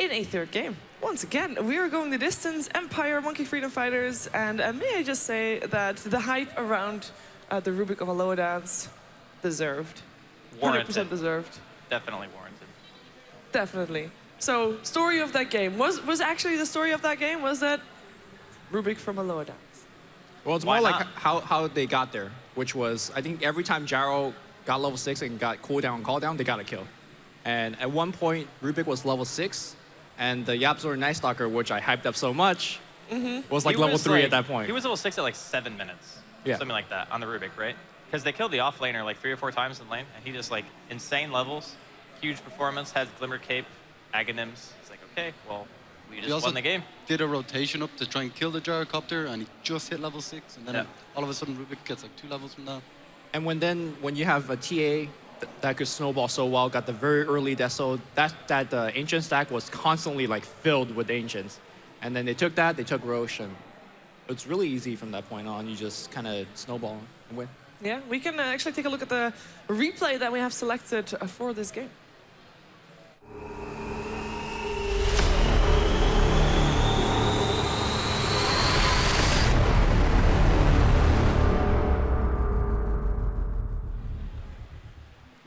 in a third game. Once again, we are going the distance, Empire, Monkey Freedom Fighters, and may I just say that the hype around the Rubik of a lower dance, deserved. Warranted. 100% deserved. Definitely warranted. Definitely. So, story of that game. Was actually the story of that game, was that Rubik from a lower dance? Well, it's Why more like not? how they got there, which was, I think every time Gyro got level 6 and got cooldown and call down, they got a kill. And at one point, Rubik was level 6, and the Yapzor Night Stalker, which I hyped up so much, was like level 3 at that point. He was level 6 at like 7 minutes. Yeah. Something like that on the Rubik, right? Because they killed the off laner like 3 or 4 times in lane, and he just like insane levels, huge performance, has Glimmer Cape, Aghanim's. It's like, okay, well, we just won the game. Did a rotation up to try and kill the Gyrocopter, and he just hit level 6, and then all of a sudden Rubik gets like 2 levels from that. And when you have a TA that could snowball so well, got the very early deso, that ancient stack was constantly like filled with ancients. And then they took Roche, and it's really easy from that point on. You just kind of snowball and win. Yeah, we can actually take a look at the replay that we have selected for this game.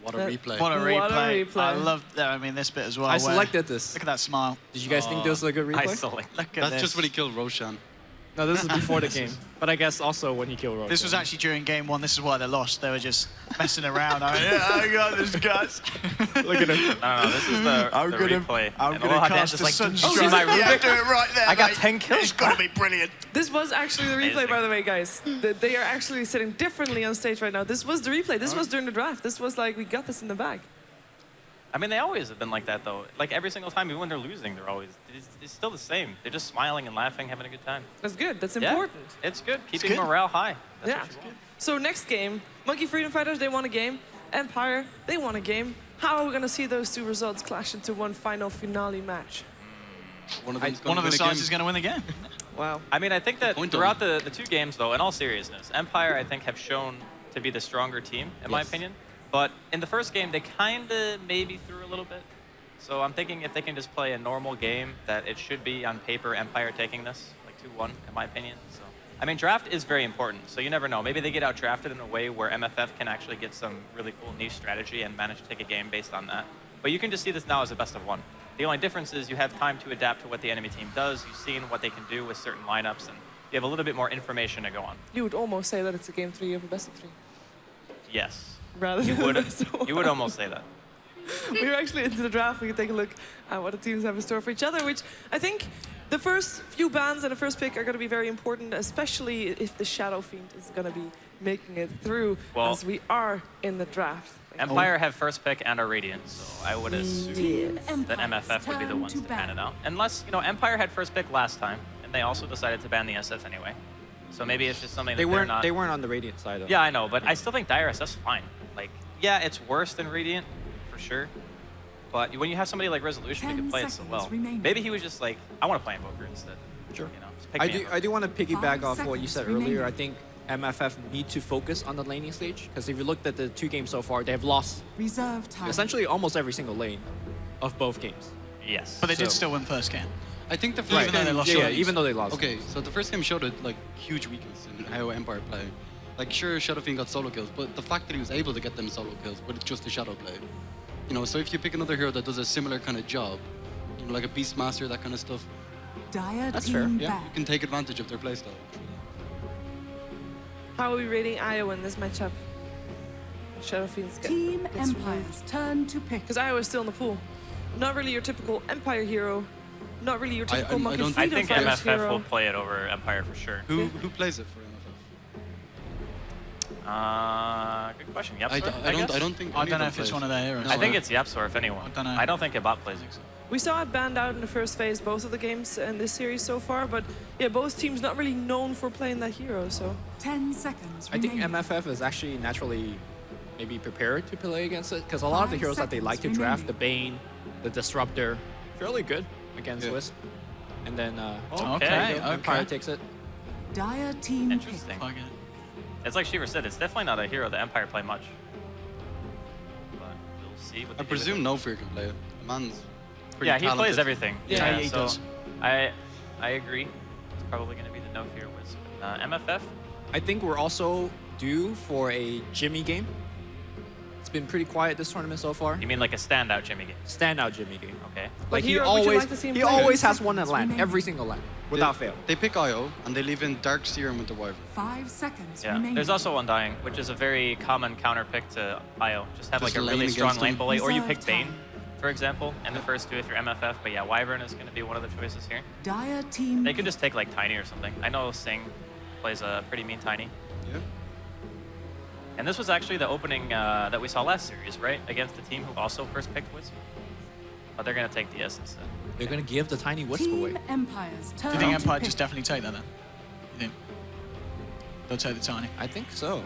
What a replay. What a replay. What a replay. I love this bit as well. I selected this. Look at that smile. Did you guys think this was a good replay? I select. Look at That's this. just when he killed Roshan. No, this is before the game. But I guess also when he killed Roche. This was actually during game 1. This is why they lost. They were just messing around. I got this, guys. Look at him. No, this is the replay. I'm And going to Aloha cast Dance the is like, sunstrike. "Did you see my Yeah, Rubik? do it right there, I got mate. 10 kills. It's got to be brilliant. This was actually the replay, Amazing. by the way, guys. They are actually sitting differently on stage right now. This was the replay. This was during the draft. This was like, we got this in the bag. I mean, they always have been like that, though. Like, every single time, even when they're losing, they're always... It's still the same. They're just smiling and laughing, having a good time. That's good. That's Yeah, important. it's good. Keeping good. morale high. That's Yeah. what you want. So next game, Monkey Freedom Fighters, they won a game. Empire, they won a game. How are we going to see those two results clash into one final finale match? One of them's One gonna of the win a sides game. is going to win the game. Wow. I mean, I think that Point throughout on. the 2 games, though, in all seriousness, Empire, I think, have shown to be the stronger team, in my opinion. But in the first game, they kind of maybe threw a little bit. So I'm thinking if they can just play a normal game, that it should be, on paper, Empire taking this, like 2-1, in my opinion. So, I mean, draft is very important, so you never know. Maybe they get out-drafted in a way where MFF can actually get some really cool niche strategy and manage to take a game based on that. But you can just see this now as a best of 1. The only difference is you have time to adapt to what the enemy team does. You've seen what they can do with certain lineups, and you have a little bit more information to go on. You would almost say that it's a game 3 of a best of 3. Yes. Rather You than would, a best of 1. you would almost say that. We're actually into the draft. We can take a look at what the teams have in store for each other, which I think the first few bans and the first pick are going to be very important, especially if the Shadow Fiend is going to be making it through, Well, as we are in the draft. Empire have first pick and are Radiant, so I would assume that MFF would be the ones to ban it out. Unless, you know, Empire had first pick last time, and they also decided to ban the SF anyway. So maybe it's just something that They weren't on the Radiant side though. Yeah, I know, but I still think Dire SF's fine. Like, yeah, it's worse than Radiant, for sure. But when you have somebody like Resolution who can play it so well, maybe he was just like, I want to play Invoker instead. Sure. You know, just pick me Invoker. I do want to piggyback off what you said seconds earlier. remaining. I think MFF need to focus on the laning stage, because if you looked at the 2 games so far, they have lost Reserve time. essentially almost every single lane of both games. Yes. But they did So- still win first game. I think the first Even though game they lost showed- Yeah, even though they lost. Okay, so the first game showed a like huge weakness in how Empire play. Like, sure, Shadowfiend got solo kills, but the fact that he was able to get them solo kills with just a shadow play, you know. So if you pick another hero that does a similar kind of job, you know, like a Beastmaster, that kind of stuff, Dire That's team fair, you back. can take advantage of their playstyle. How are we rating Iowa in this matchup? Shadow Fiend's Team Empire's turn to pick. because Iowa is still in the pool. Not really your typical Empire hero. Not really your typical I Monkey don't- I Freedom think Fighters MFF hero. will play it over Empire for sure. Who plays it for MFF? Good question. I Yapsor, don't guess? think. I any don't know of if them it's plays. one of their heroes. I think it's Yapsor, if anyone. I don't know. I don't think Ibot plays it. We saw it banned out in the first phase, both of the games in this series so far, but yeah, both teams not really known for playing that hero, so. 10 seconds I think remaining. MFF is actually naturally maybe prepared to play against it, because a lot of the 5 heroes that they like to seconds draft, the Bane, the Disruptor, fairly good against Yeah. Wisp. And then Okay, there you go, Empire okay. takes it. Dire team pick. Interesting. Fuck it. It's like Shiver said, it's definitely not a hero that Empire play much. But we'll see what they I do with presume it. No Fear can play it. The man's pretty Yeah, he talented. plays everything. Yeah, he so does. I agree. It's probably going to be the no fear Wisp. MFF. I think we're also due for a Jimmy game. It's been pretty quiet this tournament so far. You mean like a standout Jimmy game? Standout Jimmy game. Okay. Like he Hero, would you always, like to see him he play? always has 10 one at seconds land, remaining. every single land, without fail. They pick IO and they leave in Dark Serum with the Wyvern. 5 seconds Yeah. remaining. There's also Undying, which is a very common counter pick to IO. Just have Just like a lane really strong against lane him. bully, or you Reserve pick Bane, time. for example, in the first two if you're MFF. But yeah, Wyvern is going to be one of the choices here. Dire team. They could just take like Tiny or something. I know Sing plays a pretty mean Tiny. Yeah. And this was actually the opening that we saw last series, right? Against the team who also first picked Wisp. But they're going to take DS instead. They're gonna give the tiny wisp Team away. Empires turn Do you think to Empire pick. just definitely take that then? You think? They'll take the Tiny. I think so.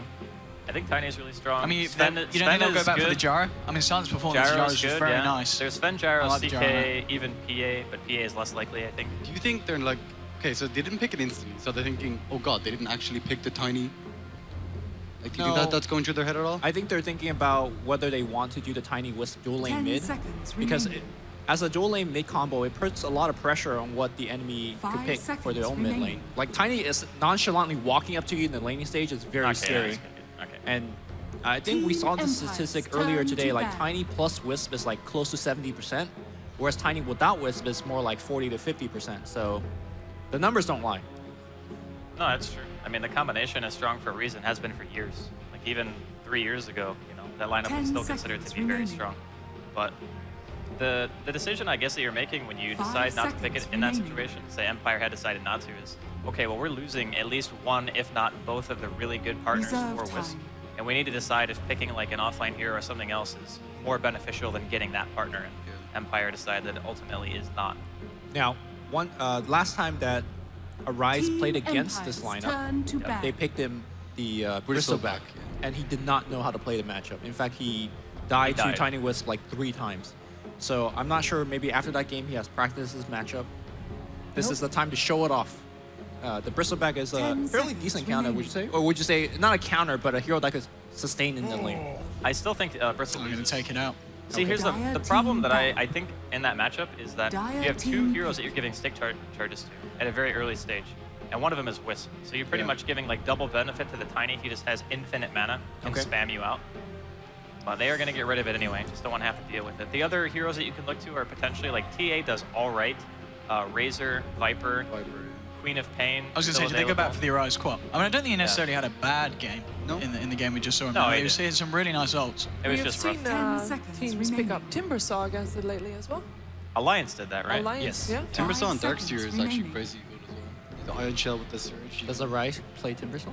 I think Tiny is really strong. I mean, Sven, you don't Sven think they'll go is back for the good. Gyro? I mean, Silent's performance Gyro's Gyro's just good, very yeah. nice. There's Sven, Gyro, I like the CK, Gyro. even PA, but PA is less likely, I think. Do you think they're like, okay, so they didn't pick it instantly, so they're thinking, oh god, they didn't actually pick the Tiny? Like, do you No. think that's going through their head at all? I think they're thinking about whether they want to do the tiny wisp dual lane 10 mid, seconds because remaining. as a dual lane mid combo, it puts a lot of pressure on what the enemy could 5 pick for their seconds own mid remaining. lane. Like Tiny is nonchalantly walking up to you in the laning stage is very Okay, scary. that's good. Okay. And I think we Team saw the Empires statistic turn earlier to today, like bat. Tiny plus Wisp is like close to 70%, whereas Tiny without Wisp is more like 40 to 50%. So the numbers don't lie. No, that's true. I mean, the combination is strong for a reason, has been for years. Like even 3 years ago, you know, that lineup 10 was still considered to seconds be very remaining. strong. But the decision, I guess, that you're making when you 5 decide not to pick it seconds in that remaining. situation, say Empire had decided not to, is, okay, well, we're losing at least one, if not both of the really good partners Reserve for Wisp. time. And we need to decide if picking like an offline hero or something else is more beneficial than getting that partner. And Empire decided that ultimately is not. Now, last time that Arise Team played against Empires this lineup, turn to bat. they picked him the Bristleback, Bristleback, and he did not know how to play the matchup. In fact, he died to died. Tiny Wisp like 3 times. So I'm not sure, maybe after that game he has practiced his matchup. This is the time to show it off. The Bristleback is a 10 fairly seconds decent counter, would you say? Or would you say, not a counter, but a hero that could sustain in the lane? I still think Bristle I'm going to loses. take it out. See, here's the Dire problem team that back. I think in that matchup is that Dire you have 2 team heroes that you're giving stick charges to at a very early stage. And one of them is Wisp. So you're pretty Yeah. much giving like double benefit to the Tiny. He just has infinite mana, can Okay. spam you out. But they are going to get rid of it anyway. Just don't want to have to deal with it. The other heroes that you can look to are potentially like TA does all right. Razor, Viper, Queen of Pain. I was going to say, did they go back for the Arise Quap? I mean, I don't think he necessarily had a bad game No. in the game we just saw him. No, play. he He was did. hitting some really nice ults. It was We have just rough. seen 10 seconds teams pick remaining. up Timbersaw against it lately as well. Alliance did that, right? Alliance, Yes. yeah. Timbersaw and 5 Darkseer is seconds actually remaining. crazy good as well. The Iron Shell with the Surge. Does Arise play Timbersaw?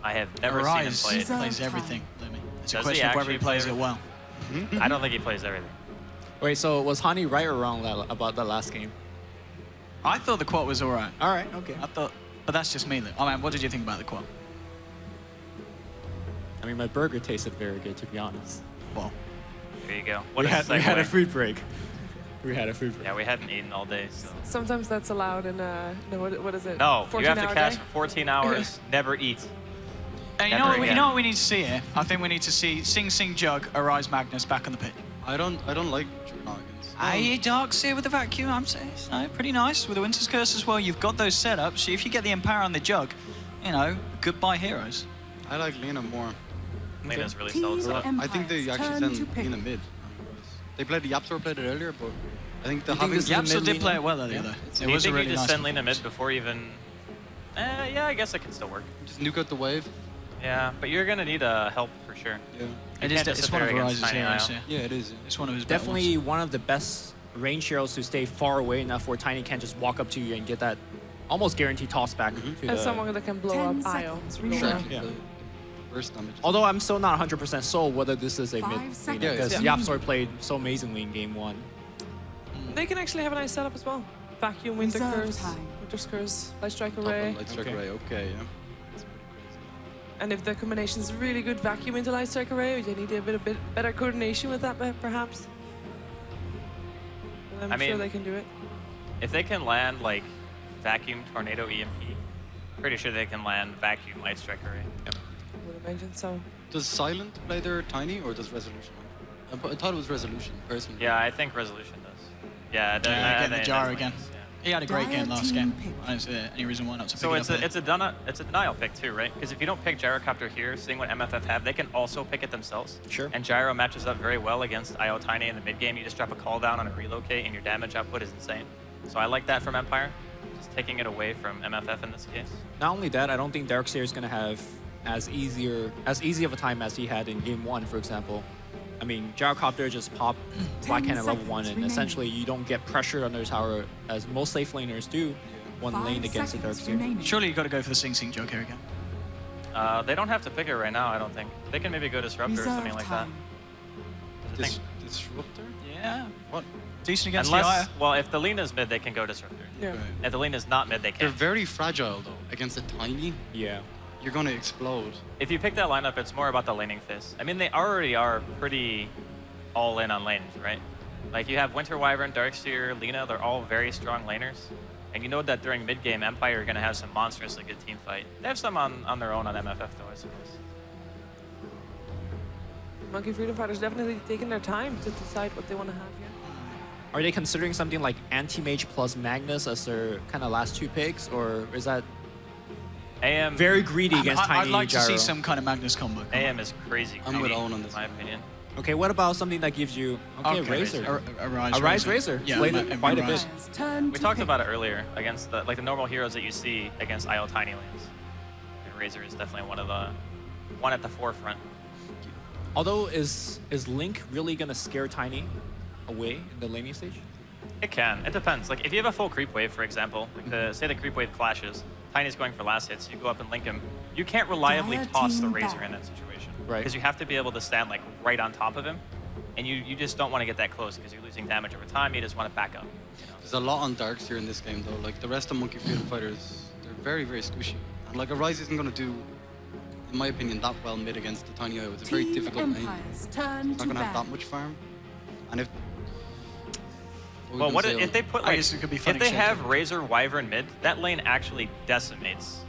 I have never Arise seen him Reserve play plays time. everything, Lemmy. It's a Does he question of whether actually he plays play it well. it. I don't think he plays everything. Wait, so was Hani right or wrong about the last game? I thought the Quap was all right. All right, okay. I thought, but that's just me. I mean, what did you think about the Quap? I mean, my burger tasted very good, to be honest. Well, There you go. What we a had a segue. food break. We had a food break. Yeah, we hadn't eaten all day, so. Sometimes that's allowed in no, what is it? No, you have to 14-hour cast day? for 14 hours, never eat. and Never you again. know what we need to see here? I think we need to see Sing Jug, Arise Magnus back on the pitch. I don't like Juggernaught's. Aye, Darkseer with the vacuum, I'm saying, pretty nice. With the Winter's Curse as well, you've got those setups. So if you get the Empower on the Jug, you know, goodbye heroes. I like Lena more. Lena's really Team solid setup. Empires I think they actually turn send to pick. Lena mid. They played the Yapsor played it earlier, but I think the You think having this is a Yapsor mid did lane? play it well earlier, Yeah. though. Do It you was a think really you just nice send Lena mid before even... yeah, I guess it can still work. just nuke out the wave. Yeah, but you're going to need help for sure. Yeah. It You is. can't just It's sit one of there against Arise's Tiny heroes. Isle. Yeah. Yeah, it is. Yeah. It's one of his better Definitely ones. one of the best range heroes to stay far away enough where Tiny can't just walk up to you and get that almost guaranteed toss back to And the... someone that can blow 10 up Io. seconds Blow remaining. up. Exactly. Yeah. The burst damage. Although I'm still not 100% sold whether this is a 5 mid lane, seconds because remaining. Yapsor played so amazingly in game 1. They can actually have a nice setup as well. Vacuum, Winter Reserve Curse, time. Winter's Curse, Light Strike Top Array. on Light Strike Okay. Array. Okay, yeah. That's pretty crazy. And if the combination is really good, Vacuum into Light Strike Array, you need a bit better coordination with that, perhaps. But I'm I sure mean- they can do it. If they can land like Vacuum, Tornado, EMP, pretty sure they can land Vacuum, Light Strike Array. Would imagine so. Does Silent play their Tiny or does Resolution? I thought it was Resolution, personally. Yeah, I think Resolution does. Yeah, Getting the jar that's again. lanes, yeah. He had a great game last Team game. pick. I don't see any reason why not to pick So it it's up. a denial pick too, right? Because if you don't pick Gyrocopter here, seeing what MFF have, they can also pick it themselves. Sure. And Gyro matches up very well against IO Tiny in the mid game. You just drop a call down on a relocate, and your damage output is insane. So I like that from Empire, just taking it away from MFF in this case. Not only that, I don't think Darkseer is going to have as easy of a time as he had in game 1, for example. I mean, Gyrocopter just pop Black Hand at level 1, and essentially you don't get pressure under the tower as most safe laners do when 5 lane against the seconds Darkseer. remaining. Surely you've got to go for the Sing Sing joke here again. They don't have to pick it right now, I don't think. They can maybe go Disruptor or something Reserve like time. that. There's a thing. Disruptor? Yeah. What? Decent against Unless, the well, if the Lena's mid, they can go Disruptor. Yeah. Right. If the Lena's not mid, they They're can't. very fragile though. Against a Tiny, Yeah. you're gonna explode. If you pick that lineup, it's more about the laning phase. I mean, they already are pretty all in on lanes, right? Like you have Winter Wyvern, Darkseer, Lina, they're all very strong laners. And you know that during mid game, Empire are going to have some monstrously good team fight. They have some on their own on MFF though, I suppose. Monkey Freedom Fighters definitely taking their time to decide what they want to have here. Are they considering something like Anti-Mage plus Magnus as their kind of last 2 picks, or is that AM very greedy against Tiny I'd like to Gyro? see some kind of Magnus combo. Come AM on. is crazy. I'm with greedy, Owen on this in my one. opinion. Okay, what about something that gives you Razor? A Rise A Rise Razor. Yeah, Played Ma- it quite a bit. Rise. Player's turn We to talked pick. about it earlier against the normal heroes that you see against IO Tiny lanes. And Razor is definitely one at the forefront. Although, is Link really gonna scare Tiny away in the laning stage? It can. It depends. Like if you have a full creep wave, for example, like say the creep wave clashes, Tiny's going for last hits, you go up and link him. You can't reliably Dire toss the team Razor back. in that situation. Right. Because you have to be able to stand like right on top of him, and you just don't want to get that close because you're losing damage over time. You just want to back up. You know? There's a lot on Darks here in this game though. Like the rest of Monkey Freedom Fighters, they're very, very squishy. And like a Rise isn't gonna do, in my opinion, that well mid against the Tiny IO. It's a very Team difficult lane. Empire's turn It's not to gonna have ban. that much farm. And if Well, what if they put I like guess it could be if funny they shit. have Razor Wyvern mid, that lane actually decimates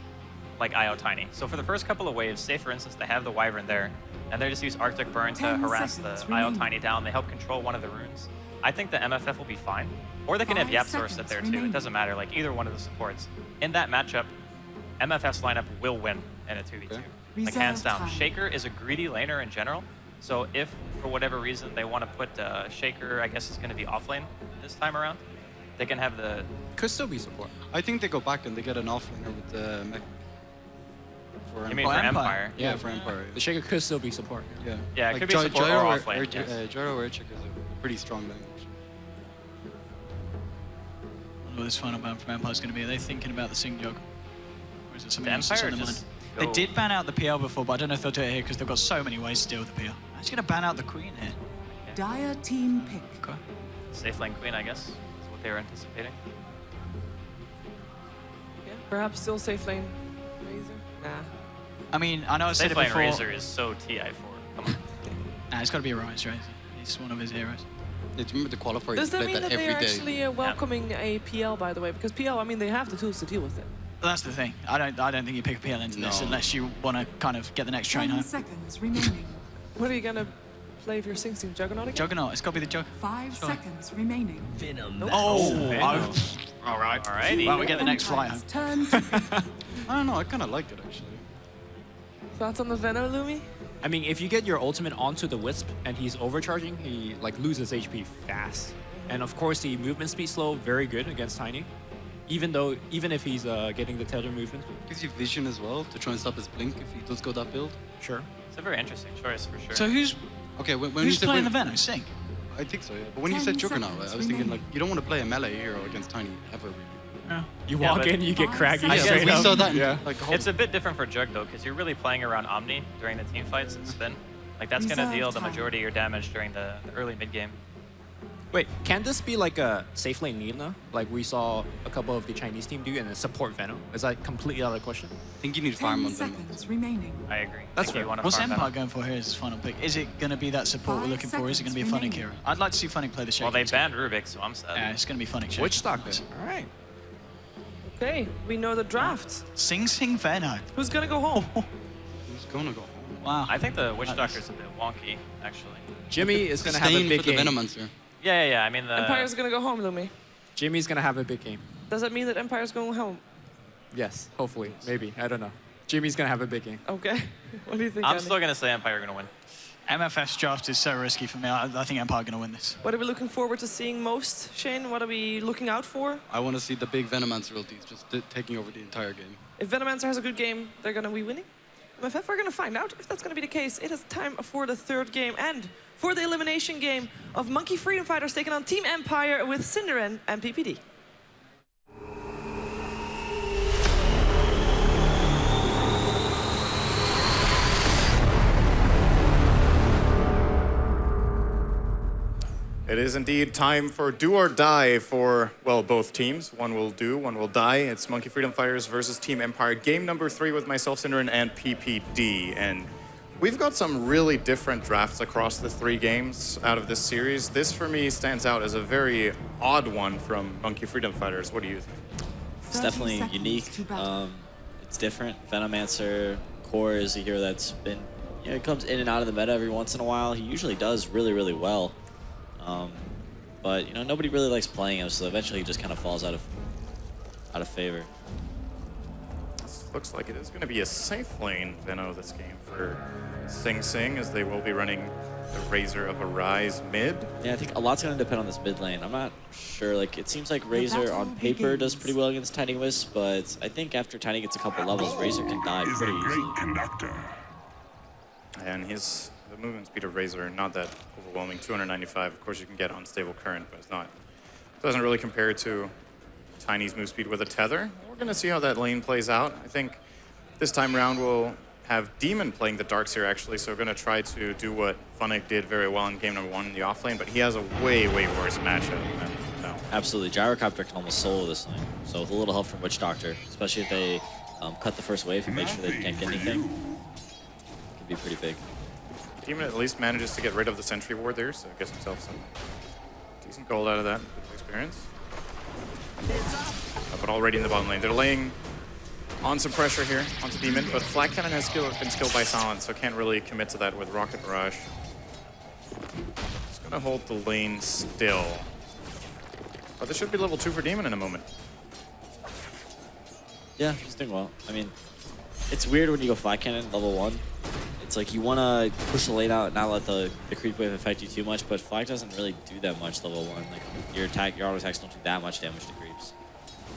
like IO Tiny. So for the first couple of waves, say for instance they have the Wyvern there, and they just use Arctic Burn to 10 harass the seconds IO remaining. Tiny down. They help control one of the runes. I think the MFF will be fine. Or they can have 5 Yap Source sit seconds there too. remaining. It doesn't matter. Like either one of the supports. In that matchup, MFF's lineup will win in a 2v2. Okay. Like hands Reserve down. time. Shaker is a greedy laner in general. So if for whatever reason they want to put Shaker, I guess it's going to be off lane this time around, they can have the Could still be support. I think they go back and they get an offlaner with the mech. For You mean For for Empire? Empire? Yeah, for Empire. The Shaker could still be support. Yeah. Yeah, it Like could be support or Gyro off lane, Air, yes. Gyro Air Check is a pretty strong lane. actually. I wonder what this final ban from Empire is going to be. Are they thinking about the Sing joke? Or is it something The else that's Empire on the mind? just They go- did ban out the PL before, but I don't know if they'll do it here because they've got so many ways to deal with the PL. I'm just going to ban out the Queen here. Dire team pick. Okay. Safe lane queen, I guess, is what they were anticipating. Yeah, perhaps still safe lane. Razor? Nah. I mean, I know I said Safe it lane before. Razor is so TI4. Come on. Nah, it's got to be a Rise, right? He's one of his heroes. Yeah, do you remember the qualifier? Does that played mean that every they are day. actually welcoming a PL, by the way? Because PL, I mean, they have the tools to deal with it. But that's the thing. I don't think you pick a PL into this No. unless you want to kind of get the next train 10 home. seconds remaining. What are you gonna play for your Sing Sing Juggernaut again? Juggernaut, it's got to be the Jug. 5 Sure. seconds remaining. Oh, All right. Alrighty. Well, we get the next fly home. Empire's turn to pick. I don't know. I kind of like it actually. Thoughts on the Venom, Lumi? I mean, if you get your ultimate onto the Wisp and he's overcharging, he like loses HP fast. And of course, the movement speed slow, very good against Tiny. Even if he's getting the tether movement. Gives you vision as well to try and stop his blink if he does go that build. Sure. It's a very interesting choice for sure. So who's Okay, when you who's said playing the when, Venom? Sing. I think so, yeah. But when you 10 said Juggernaut, seconds I was thinking like remaining. you don't want to play a melee hero against Tiny ever. Really. Yeah. You Yeah, walk but- in, you get 5 craggy seconds. guess straight we up. saw that. In, Yeah. Like whole, It's a bit different for Jug though, because you're really playing around Omni during the team fights and spin. Like that's gonna Reserve deal the time. majority of your damage during the early mid game. Wait, can this be like a safe lane Nina, like we saw a couple of the Chinese team do, and a support Venom? Is that completely out of the question? I think you need farm 10 on them. seconds remaining. I agree. That's I think you fair. wanna What's farm Empire Venom. going for here as his final pick? Is it going to be that support we're 5 looking for? Is it going to be a seconds Funny remaining. hero? I'd like to see Funny play the Shaker. Well, they banned Rubik, so I'm sad. Yeah, it's going to be Funny Shaker. Witch stock Nice. then. All right. Okay, we know the draft. Sing Sing Venom. Who's gonna go home? Who's gonna go home? Wow. I think the Witch Nice. Doctor's a bit wonky, actually. Jimmy is gonna have a Staying big for the game. Venomancer. Yeah. I mean, the Empire's going to go home, Lumi. Jimmy's gonna have a big game. Does that mean that Empire's going home? Yes, hopefully, maybe. I don't know. Jimmy's gonna have a big game. Okay. What do you think, I'm Andy? still gonna say Empire gonna win. MFF's draft is so risky for me. I think Empire going to win this. What are we looking forward to seeing most, Shane? What are we looking out for? I want to see the big Venomancer ultis just taking over the entire game. If Venomancer has a good game, they're going to be winning. MFF are going to find out if that's going to be the case. It is time for the third game and for the elimination game of Monkey Freedom Fighters taking on Team Empire with Cinderin and PPD. It is indeed time for do or die for, well, both teams. One will do, one will die. It's Monkey Freedom Fighters versus Team Empire. Game number 3 with myself, Cinderin, and PPD. And we've got some really different drafts across the 3 games out of this series. This, for me, stands out as a very odd one from Monkey Freedom Fighters. What do you think? It's definitely unique. It's different. Venomancer Core is a hero that's been, you know, he comes in and out of the meta every once in a while. He usually does really, really well. But you know, nobody really likes playing him, so eventually he just kind of falls out of favor. This looks like it is going to be a safe lane, Veno, this game for Sing Sing, as they will be running the Razor of Arise mid. Yeah, I think a lot's going to depend on this mid lane. I'm not sure. Like, it seems like Razor on paper does pretty well against Tiny Wisp, but I think after Tiny gets a couple levels, Razor can die pretty easily. And the movement speed of Razor, not that overwhelming, 295. Of course, you can get unstable current, but it's not. It doesn't really compare to Tiny's move speed with a tether. We're going to see how that lane plays out. I think this time around we'll have Demon playing the Darks here, actually, so we're going to try to do what Funnick did very well in game number 1 in the off lane, but he has a way, way worse matchup than no. Absolutely. Gyrocopter can almost solo this lane, so with a little help from Witch Doctor, especially if they cut the first wave and make sure they can't get anything, it could be pretty big. Demon at least manages to get rid of the Sentry Ward there, so gets himself some decent gold out of that with experience. But already in the bottom lane, they're laying on some pressure here onto Demon, but Flat Cannon has been skilled by Silence, so can't really commit to that with Rocket Barrage. Just gonna hold the lane still. But this should be level 2 for Demon in a moment. Yeah, he's doing well. I mean, it's weird when you go Flat Cannon level 1. It's like you want to push the lane out and not let the creep wave affect you too much, but Flag doesn't really do that much level 1. Like your auto attacks don't do that much damage to creeps.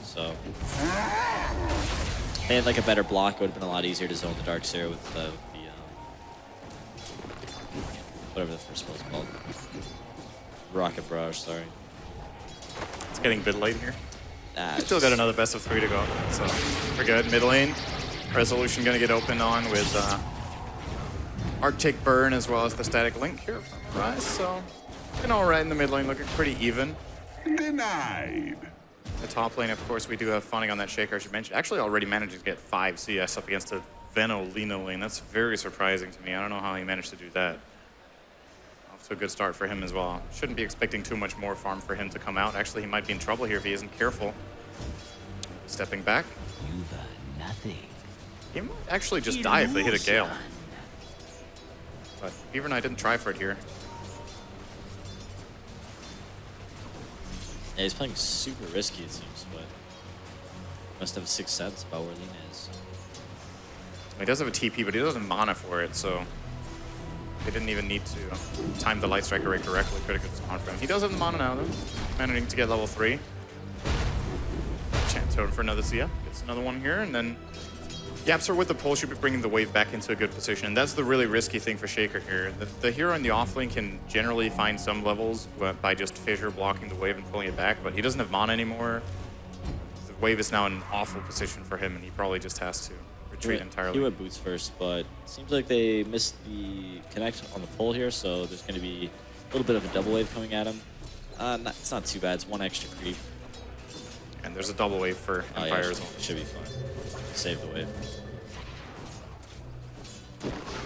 So if they had like a better block, it would have been a lot easier to zone the Darkseer with the whatever the first spell's called. Rocket Barrage, sorry. It's getting a bit late here. Nah, Still got another best of 3 to go, so we're good. Mid lane, Resolution gonna get opened on with Arctic Burn as well as the Static Link here from Rise, so looking all right in the mid lane, looking pretty even. Denied. The top lane, of course, we do have Funny on that Shaker, as you mentioned. Actually already managed to get 5 CS up against a Veno-Lino lane. That's very surprising to me. I don't know how he managed to do that. Off to a good start for him as well. Shouldn't be expecting too much more farm for him to come out. Actually, he might be in trouble here if he isn't careful. Stepping back. You've earned nothing. He might actually just die if they hit a Gale. But Beaver Knight didn't try for it here. Yeah, he's playing super risky, it seems, but must have a sixth sense about where Lina is. He does have a TP, but he doesn't mana for it, so they didn't even need to time the Light Strike Array correctly. Could have gone for him. He does have the mana now, though. Managing to get level 3. Chance Toad for another Sia. Gets another one here, and then Yapster with the pull should be bringing the wave back into a good position. And that's the really risky thing for Shaker here. The hero in the offlane can generally find some levels by just Fissure blocking the wave and pulling it back, but he doesn't have mana anymore. The wave is now in an awful position for him, and he probably just has to retreat entirely. He went boots first, but it seems like they missed the connect on the pull here, so there's going to be a little bit of a double wave coming at him. It's not too bad. It's 1 extra creep. And there's a double wave for Empire as well. Should be fine. Save the wave.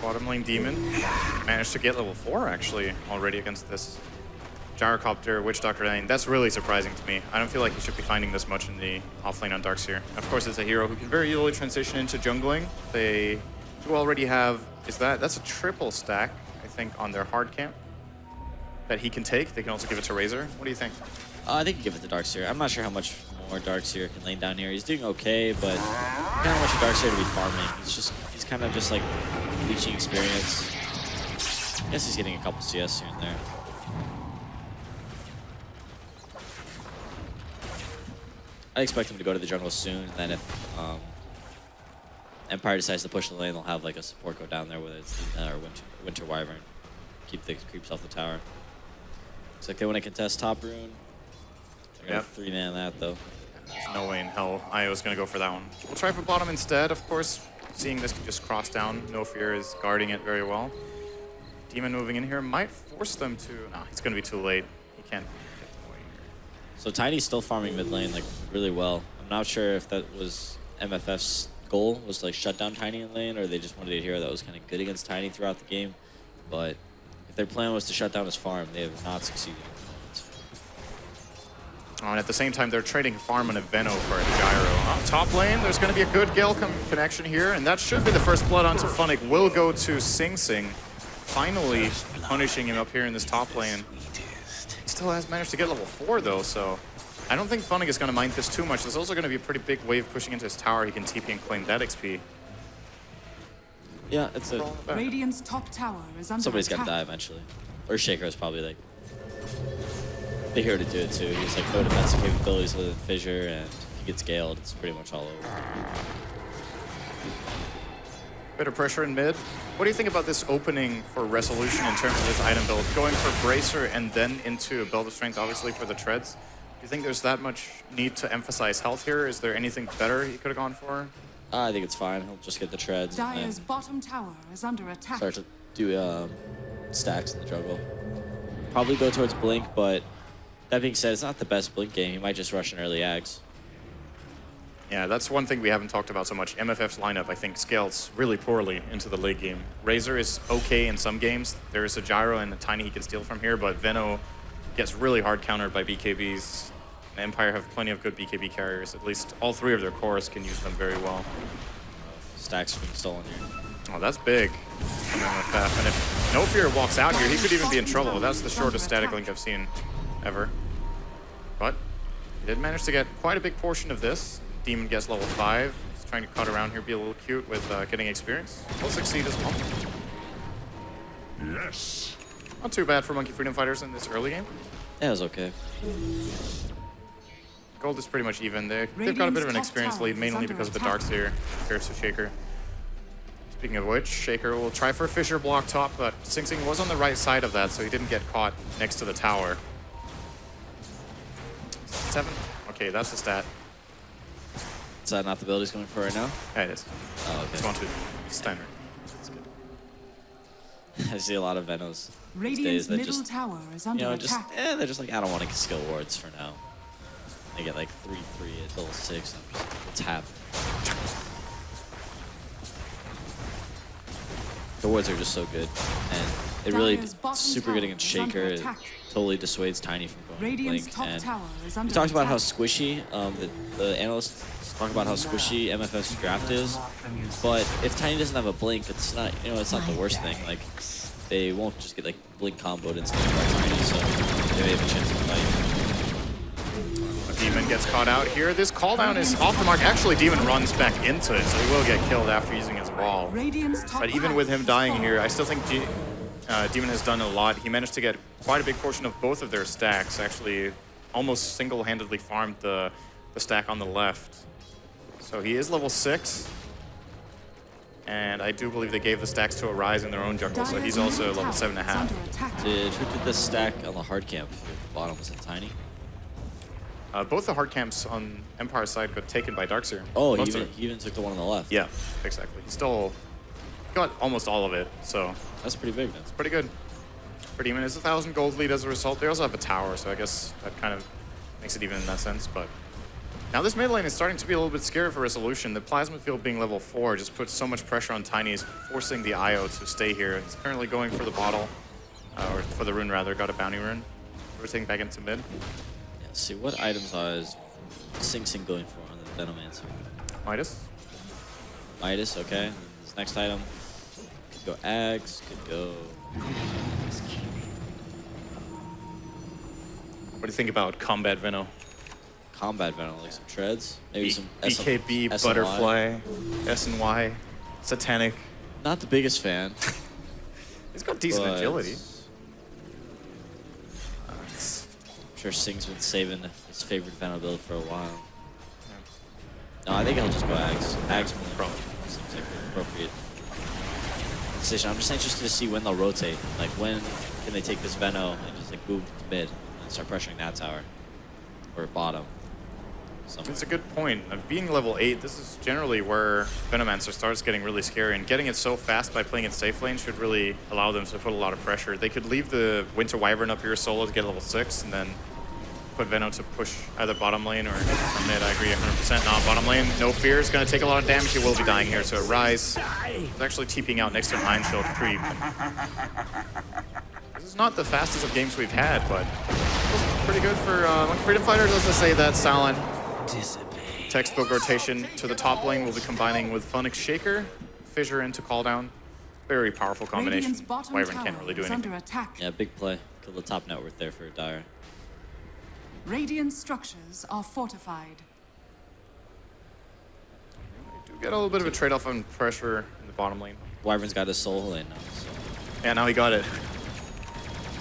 Bottom lane Demon managed to get level 4 actually already against this Gyrocopter, Witch Doctor lane. That's really surprising to me. I don't feel like he should be finding this much in the offlane on Darkseer. Of course, it's a hero who can very easily transition into jungling. They do already have, that's a triple stack, I think, on their hard camp. that he can take. They can also give it to Razor. What do you think? I think you give it to Darkseer. I'm not sure how much more Darkseer can lane down here. He's doing okay, but not how much of Darkseer to be farming. He's kind of just like leeching experience. I guess he's getting a couple CS here and there. I expect him to go to the jungle soon, and then if Empire decides to push the lane, they'll have like a support go down there, whether it's or Winter Wyvern, keep the creeps off the tower. Looks like they want to contest top rune. They're gonna 3-man that though. There's no way in hell IO's gonna go for that one. We'll try for bottom instead, of course. Seeing this can just cross down. No Fear is guarding it very well. Demon moving in here might force them to. No, he's gonna be too late. He can't get them away here. So Tiny's still farming mid lane like really well. I'm not sure if that was MFF's goal, was to like shut down Tiny in lane, or they just wanted a hero that was kind of good against Tiny throughout the game. But if their plan was to shut down his farm, they have not succeeded. Oh, and at the same time, they're trading farm and a Veno for a Gyro. Top lane, there's going to be a good Gale connection here, and that should be the first blood onto Funnick. Will go to Sing Sing, finally punishing him up here in this top lane. He still has managed to get level 4 though, so I don't think Funnick is going to mind this too much. There's also going to be a pretty big wave pushing into his tower. He can TP and claim that XP. Yeah, it's a... Radiant's top tower is under Somebody's got attack. to die eventually. Or Shaker is probably like the hero to do it too. He's like no defensive capabilities other than Fissure, and if he gets scaled, it's pretty much all over. Bit of pressure in mid. What do you think about this opening for Resolution in terms of his item build? Going for Bracer and then into a Belt of Strength, obviously, for the treads. Do you think there's that much need to emphasize health here? Is there anything better he could have gone for? I think it's fine. He'll just get the treads Dire's and bottom tower is under attack. start to do stacks in the jungle. Probably go towards Blink, but that being said, it's not the best Blink game. He might just rush an early Ags. Yeah, that's one thing we haven't talked about so much. MFF's lineup, I think, scales really poorly into the late game. Razor is okay in some games. There is a Gyro and a Tiny he can steal from here, but Veno gets really hard countered by BKBs. And Empire have plenty of good BKB carriers. At least all 3 of their cores can use them very well. Stacks are being stolen here. Oh, that's big from MFF. And if No Fear walks out here, he could even be in trouble. That's the shortest static link I've seen ever. But he did manage to get quite a big portion of this. Demon gets level 5. He's trying to cut around here, be a little cute with getting experience. He'll succeed as well. Yes. Not too bad for Monkey Freedom Fighters in this early game. Yeah, it was okay. Gold is pretty much even. They've got a bit of an experience lead, mainly because of the Darkseer compared to Shaker. Speaking of which, Shaker will try for a Fissure block top, but Sing Sing was on the right side of that, so he didn't get caught next to the tower. 7? Okay, that's the stat. Is that not the build he's going for right now? Yeah, it is. Oh, okay. It's 1-2. Standard. That's good. I see a lot of Venos these Radiant's days that middle just, tower is you under know, attack. they're just like, I don't want to skill wards for now. They get like 3-3 at level 6. I'm just like, what's happening? The wards are just so good, and it really Dire's bottom super tower good against is under Shaker. It attack. totally dissuades Tiny from going Radiant's Blink. top And tower is we under talked about how attack. squishy the analysts talk about how squishy MFF's draft is, but if Tiny doesn't have a Blink, it's not, you know, it's not the worst thing. Like, they won't just get like Blink comboed instantly by Tiny, so they may have a chance to fight. Demon gets caught out here. This cooldown is off the mark. Actually, Demon runs back into it, so he will get killed after using his wall. Radiant's top But even tower with him is dying fallen. here, I still think Demon has done a lot. He managed to get quite a big portion of both of their stacks. Actually, almost single-handedly farmed the stack on the left. So he is level 6. And I do believe they gave the stacks to Arise in their own jungle, so he's also level 7.5. Who did this stack on the hard camp? The bottom was in Tiny. Both the hard camps on Empire's side got taken by Darkseer. Oh, Most he of it. even took the one on the left. Yeah, exactly. He still got almost all of it, so That's pretty big, then. it's pretty good. For Demon, it's 1,000 gold lead as a result. They also have a tower, so I guess that kind of makes it even in that sense. But now this mid lane is starting to be a little bit scary for Resolution. The Plasma Field being level 4 just puts so much pressure on Tiny. He's forcing the IO to stay here. He's currently going for the bottle, or for the rune rather. Got a bounty rune. Rotating back into mid. Yeah, let's see, what items is Sing Sing going for on the Venomancer? Midas. Midas, okay. And this next item could go Ags, could go do you think about Combat Venom? Combat Venom, like some treads, maybe some BKB, S&Y. Butterfly, S&Y, Satanic. Not the biggest fan. He's got decent but agility. I'm sure Sing's been saving his favorite Venom build for a while. No, I think he'll just go Ags. Ags Probably. seems like the appropriate decision. I'm just interested to see when they'll rotate. Like, when can they take this Veno and just like boom to mid and start pressuring that tower or bottom? Somewhere. It's a good point. Being level 8, this is generally where Venomancer starts getting really scary, and getting it so fast by playing it safe lane should really allow them to put a lot of pressure. They could leave the Winter Wyvern up here solo to get level 6, and then put Veno to push either bottom lane or mid. I agree 100%. Not bottom lane. No fear. It's going to take a lot of damage. He will be dying here, so Rise is actually TPing out next to an Iron Shield creep. This is not the fastest of games we've had, but this is pretty good for Freedom Fighters. Let's just say that Silent. Textbook rotation to the top lane will be combining with Funix Shaker, Fissure into Call Down. Very powerful combination. Wyvern can't really do anything. Yeah, big play. Kill the top net worth there for Dire. Radiant structures are fortified. Do get a little bit of a trade-off on pressure in the bottom lane. Wyvern's got his soul lane now, so. Yeah, now he got it.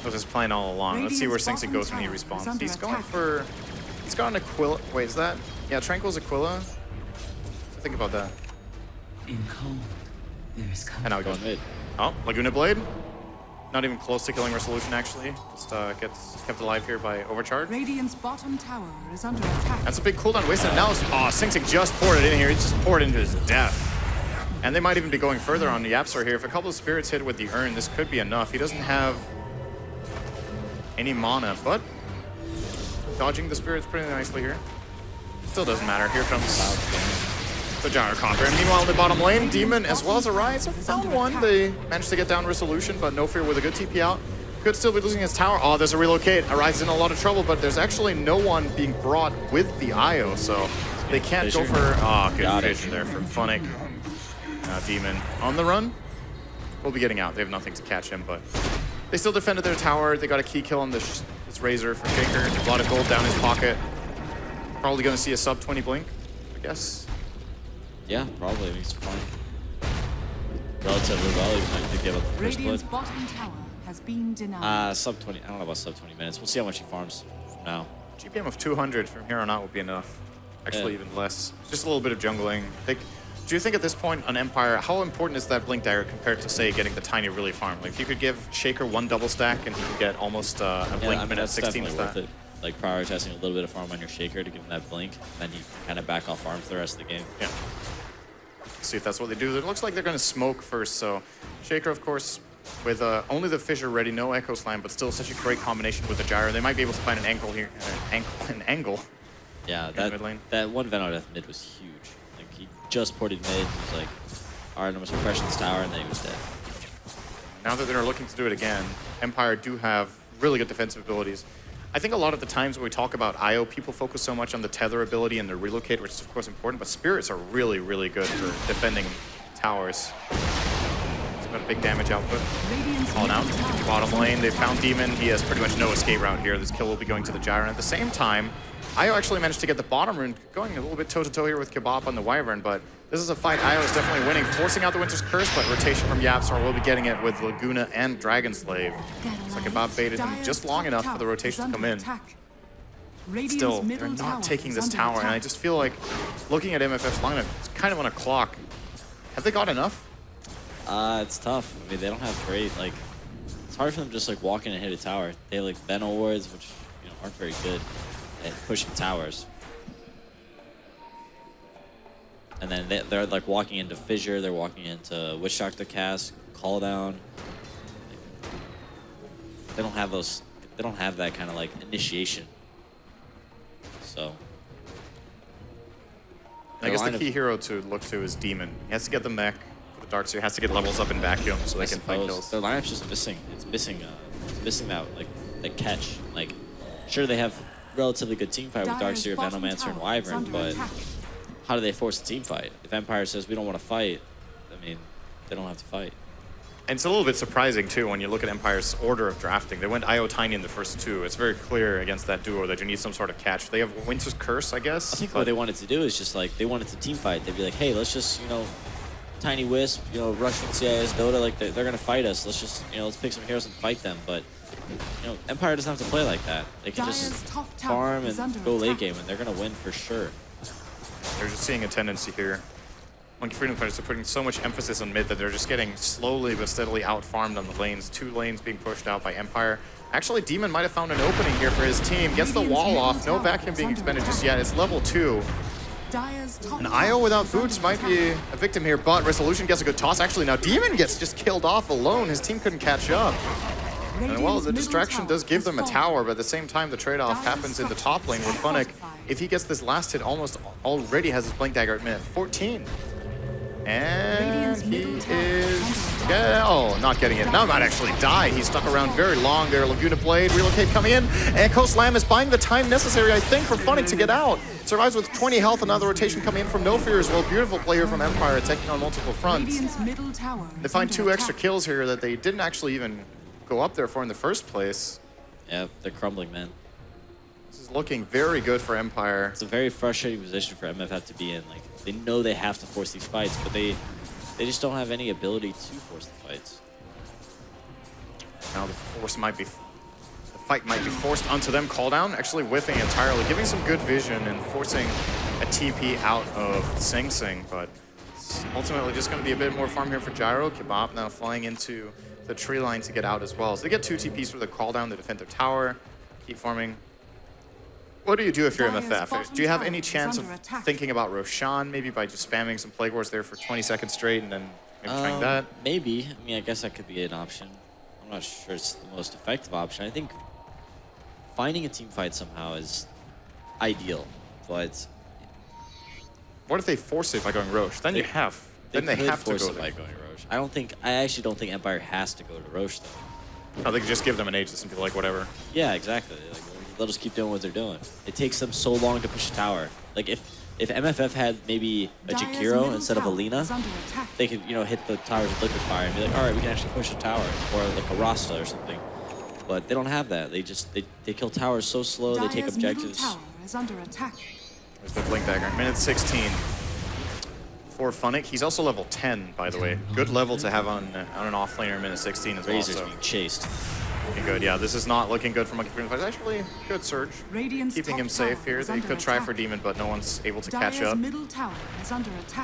I was his plan all along. Let's see where Singson goes when he respawns. He's going for... He's got an Aquila. Wait, is that? Yeah, Tranquil's Aquila. Think about that. In cold, there is And now he goes mid. Oh, Laguna Blade. Not even close to killing Resolution, actually. Just gets kept alive here by Overcharge. Radiant's bottom tower is under attack. That's a big cooldown wasted. Now, Singson just poured it in here. He just poured it into his death. And they might even be going further on the Yapsor here. If a couple of spirits hit with the urn, this could be enough. He doesn't have any mana, but dodging the spirits pretty nicely here. Still doesn't matter. Here comes the Gyrocopter. And meanwhile, in the bottom lane, Demon as well as Arise have found one. They managed to get down Resolution, but No Fear with a good TP out. Could still be losing his tower. Oh, there's a relocate. Arise is in a lot of trouble, but there's actually no one being brought with the IO, so they can't go for... Oh, good vision there from Funnick. Demon on the run. Will be getting out. They have nothing to catch him, but they still defended their tower. They got a key kill on this Razor for Shaker. A lot of gold down his pocket. Probably going to see a sub 20 blink, I guess. Yeah, probably. I mean, it's fine. Relatively well, even though he give up the first Radiant's split. bottom tower has been denied. Sub 20. I don't know about sub 20 minutes. We'll see how much he farms from now. GPM of 200 from here on out will be enough. Actually, Yeah. even less. Just a little bit of jungling. Do you think at this point on Empire, how important is that Blink Dagger compared to, say, getting the Tiny really farm? Like, if you could give Shaker one double stack and he could get almost a Blink minute that's 16 definitely stat. worth it. Like, prioritizing a little bit of farm on your Shaker to give him that blink, then you kind of back off farm for the rest of the game. Yeah. See if that's what they do. It looks like they're going to smoke first, so Shaker, of course, with only the Fissure ready, no Echo Slam, but still such a great combination with the Gyro. They might be able to find an angle here, an angle. Yeah, mid lane. that one Veno death mid was huge. Like, he just ported mid, he was like, alright, I'm going to crush this tower, and then he was dead. Now that they're looking to do it again, Empire do have really good defensive abilities. I think a lot of the times when we talk about IO, people focus so much on the tether ability and the relocate, which is of course important, but spirits are really, really good for defending towers. It's got a big damage output. All out. Bottom lane, they found Demon. He has pretty much no escape route here. This kill will be going to the Gyro. And at the same time, IO actually managed to get the bottom rune going a little bit toe-to-toe here with Kebab on the Wyvern, but this is a fight IO is definitely winning, forcing out the Winter's Curse, but rotation from Yapsor will be getting it with Laguna and Dragon Slave. So Kebab baited him just long enough for the rotation to come in. Still, they're not taking this tower, and I just feel like, looking at MFF's lineup, it's kind of on a clock. Have they got enough? It's tough. I mean, they don't have great, like, it's hard for them to just, like, walk in and hit a tower. They have, like, Veno wards, which, you know, aren't very good at pushing towers. And then they're like walking into Fissure, they're walking into Witch Doctor cast, Call Down. They don't have those, they don't have that kind of like initiation. So. I guess the key hero to look to is Demon. He has to get the mech for the Dark Seer, has to get levels up in vacuum so they can find kills. Their lineup's just missing. It's missing that like that catch. Like, sure they have relatively good team fight with Darkseer, Venomancer, and Wyvern, but how do they force a team fight? If Empire says we don't want to fight, I mean, they don't have to fight. And it's a little bit surprising, too, when you look at Empire's order of drafting. They went IO Tiny in the first two. It's very clear against that duo that you need some sort of catch. They have Winter's Curse, I guess. I think what they wanted to do is just like, they wanted to team fight. They'd be like, hey, let's just, you know, Tiny Wisp, you know, Russian CIS, Dota, like they're going to fight us. Let's just, you know, let's pick some heroes and fight them. But, you know, Empire doesn't have to play like that. They can just farm and go late game, and they're going to win for sure. They're just seeing a tendency here. Monkey Freedom Fighters are putting so much emphasis on mid that they're just getting slowly but steadily out-farmed on the lanes. 2 lanes being pushed out by Empire. Actually, Demon might have found an opening here for his team. Gets the wall off. No vacuum being expended just yet. It's level 2. An IO without boots might be a victim here, but Resolution gets a good toss. Actually, now Demon gets just killed off alone. His team couldn't catch up. And well, the distraction does give them a tower, but at the same time, the trade-off happens in the top lane where Funnick, if he gets this last hit, almost already has his Blink Dagger at minute 14. And he is, not getting it. Now might actually die. He's stuck around very long there. Laguna Blade, Relocate coming in. And Coast Lamb is buying the time necessary, I think, for Funnick to get out. Survives with 20 health, another rotation coming in from No Fear as well. Beautiful player from Empire, taking on multiple fronts. They find 2 extra kills here that they didn't actually even go up there for in the first place. Yeah, they're crumbling, man. This is looking very good for Empire. It's a very frustrating position for MFF to be in. Like, they know they have to force these fights, but they just don't have any ability to force the fights. Now the fight might be forced onto them. Call down, actually whiffing entirely, giving some good vision and forcing a TP out of Sing Sing, but it's ultimately just going to be a bit more farm here for Gyro. Kebab now flying into the tree line to get out as well. So they get 2 TPs for the call down to defend their tower, keep farming. What do you do if you're MFF? Do you have any chance of thinking about Roshan, maybe by just spamming some Plague Wars there for 20 seconds straight and then maybe trying that? Maybe. I mean, I guess that could be an option. I'm not sure it's the most effective option. I think finding a team fight somehow is ideal, but... What if they force it by going Roche? Then they have to go it by going Roche. I actually don't think Empire has to go to Roche, though. No, they can just give them an Aegis and be like, whatever. Yeah, exactly. Like, they'll just keep doing what they're doing. It takes them so long to push a tower. Like, if MFF had maybe a Jakiro instead of a Lina, they could, you know, hit the towers with Liquid Fire and be like, all right, we can actually push a tower, or like a Rasta or something. But they don't have that. They kill towers so slow. They take objectives. There's the Blink Dagger. Minute 16 for Funnick. He's also level 10, by the way. Good level to have on an offlaner in minute 16 as well. Razor's being chased. Looking good, yeah. This is not looking good for Monkey Freedom Fighters. Actually, good surge. Keeping him safe here. They could try for Demon, but no one's able to catch up.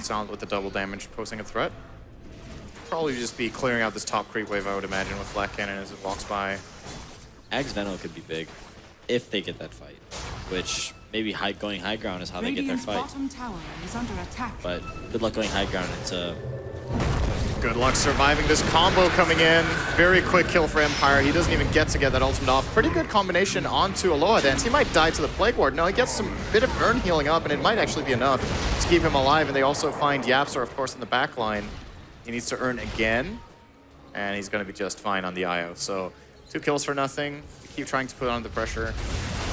Sound with the double damage posing a threat. Probably just be clearing out this top creep wave, I would imagine, with Black Cannon as it walks by. Axe Venom could be big if they get that fight, which maybe going high ground is how they get their fight. But good luck going high ground. It's a... Good luck surviving this combo coming in. Very quick kill for Empire. He doesn't even get to get that ultimate off. Pretty good combination onto Aloha Dance. He might die to the Plague Ward. No, he gets some bit of urn healing up, and it might actually be enough to keep him alive. And they also find Yapsor, of course, in the back line. He needs to earn again, and he's going to be just fine on the IO. So 2 kills for nothing. Keep trying to put on the pressure.